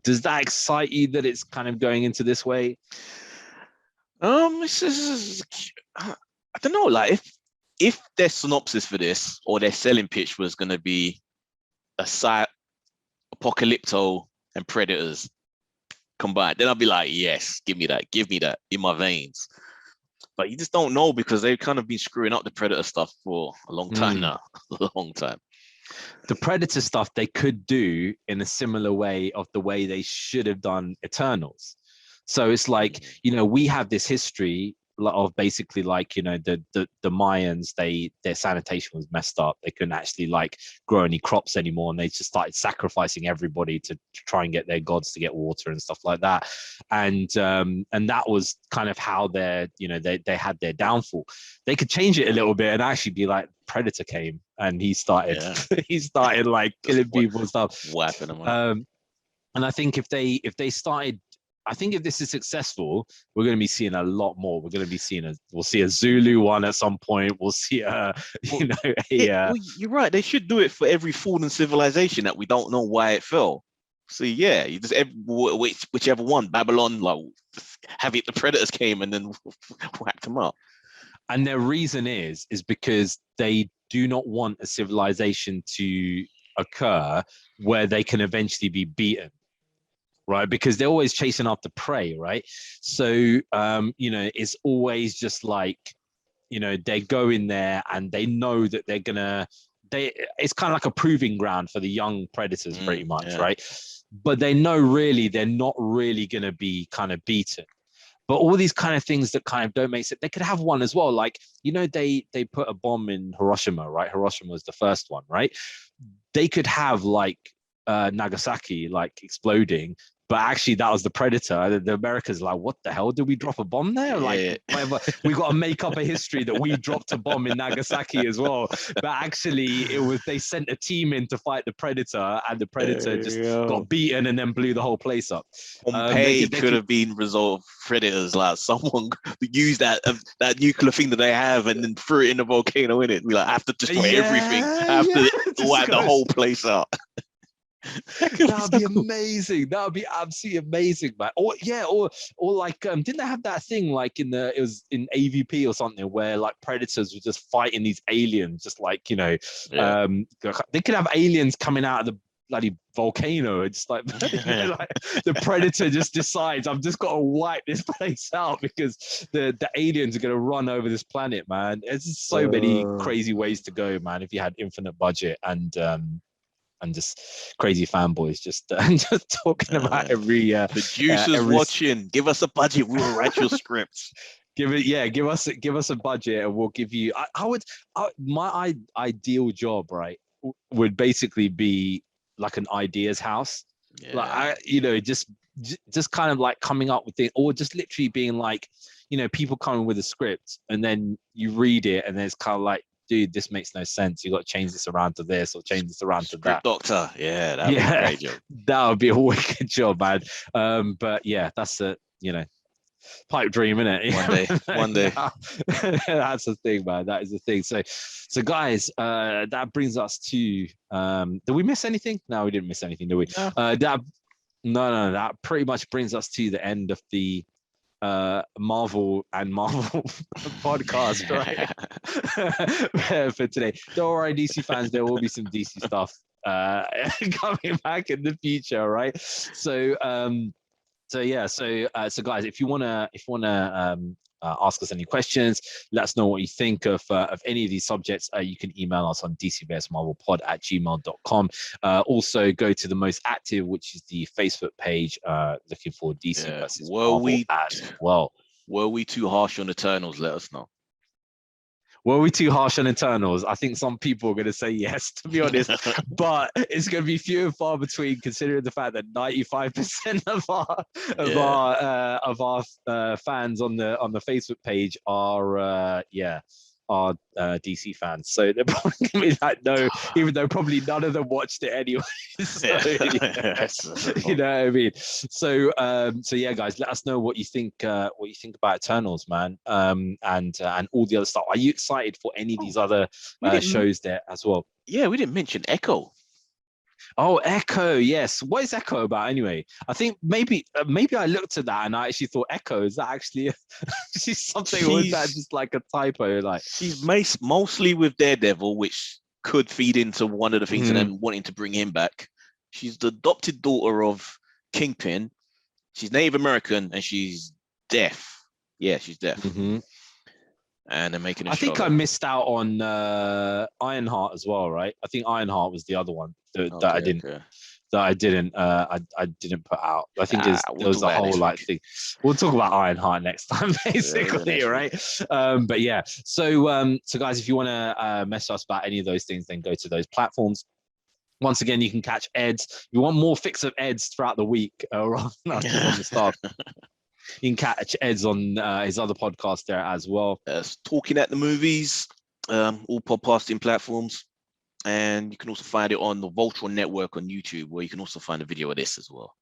Does that excite you that it's kind of going into this way? I don't know. Like if their synopsis for this or their selling pitch was going to be a apocalypto and predators combined, then I'd be like, yes, give me that in my veins. But you just don't know because they've kind of been screwing up the Predator stuff for a long time now. A long time. The Predator stuff they could do in a similar way of the way they should have done Eternals. So it's like, we have this history of basically like, the Mayans, their sanitation was messed up. They couldn't actually like grow any crops anymore, and they just started sacrificing everybody to try and get their gods to get water and stuff like that. And that was kind of how they had their downfall. They could change it a little bit and actually be like, Predator came and he started like killing people and stuff. Whapping them. And I think if they started, I think if this is successful, we're going to be seeing a lot more. We're going to be seeing we'll see a Zulu one at some point. We'll see you're right. They should do it for every fallen civilization that we don't know why it fell. So yeah, you just whichever one, Babylon, like have it. The Predators came and then whacked them up. And their reason is because they do not want a civilization to occur where they can eventually be beaten. Right, because they're always chasing after prey, right? So it's always just like, they go in there and they know that it's kind of like a proving ground for the young predators, pretty much, right? But they know really they're not really gonna be kind of beaten. But all these kind of things that kind of don't make sense. They could have one as well, like they put a bomb in Hiroshima, right? Hiroshima was the first one, right? They could have like Nagasaki like exploding, but actually that was the Predator. The Americans like, what the hell? Did we drop a bomb there? Like, whatever. We got to make up a history that we dropped a bomb in Nagasaki as well. But actually, they sent a team in to fight the Predator, and the Predator just got beaten and then blew the whole place up. Pompeii could have been resolved predators. Like someone used that nuclear thing that they have and then threw it in the volcano in it. We like have to destroy everything. Have to wipe the whole place out. That'd be amazing. That would be absolutely amazing, man. Or like didn't they have that thing like it was in AVP or something where like predators were just fighting these aliens, just like they could have aliens coming out of the bloody volcano. It's like, like the predator just decides I've just got to wipe this place out because the aliens are going to run over this planet, man. There's just so many crazy ways to go, man, if you had infinite budget and just crazy fanboys just talking about every producers watching. Give us a budget, we will write your scripts. Give us a budget and we'll give you. My ideal job, right, would basically be like an ideas house. Like just kind of like coming up with it, or just literally being like, people coming with a script and then you read it and then it's kind of like, dude, this makes no sense. You got to change this around to this or change this around to that. Doctor, that'd be a great job. That would be a wicked job, man. But yeah, that's a pipe dream, isn't it? One day. That's the thing, man. That is the thing. So guys, that brings us to. Did we miss anything? No, we didn't miss anything, did we? No. That pretty much brings us to the end of the Marvel podcast, right? For today. Don't worry, DC fans, there will be some DC stuff coming back in the future, right? So guys, if you wanna ask us any questions, let us know what you think of any of these subjects. You can email us on dcvsmarvelpod@gmail.com. Also, go to the most active, which is the Facebook page, looking for DC versus Marvel as well. Were we too harsh on Eternals? Let us know. Were we too harsh on Eternals? I think some people are going to say yes, to be honest, but it's going to be few and far between, considering the fact that 95% of our fans on the Facebook page are DC fans. So they're probably going to be like, no, even though probably none of them watched it anyway. So, you know what I mean? So yeah, guys, let us know what you think about Eternals, man, and all the other stuff. Are you excited for any of these other shows there as well? Yeah, we didn't mention Echo. Oh, Echo, yes. What is Echo about anyway? I think maybe I looked at that and I actually thought, Echo, is that actually something, or is that just like a typo? Like, she's mostly with Daredevil, which could feed into one of the things and then wanting to bring him back. She's the adopted daughter of Kingpin. She's Native American and she's deaf. Yeah, she's deaf. Mm-hmm. And they're making I think I missed out on Ironheart as well, right? I think Ironheart was the other one that I didn't put out. I think there was a whole like thing. We'll talk about Ironheart next time, basically, right? But yeah, so guys, if you want to message us about any of those things, then go to those platforms. Once again, you can catch Eds. If you want more fix of Eds throughout the week, rather than just on the start. You can catch Eds on his other podcast there as well. Talking at the Movies, all podcasting platforms. And you can also find it on the Voltron Network on YouTube, where you can also find a video of this as well.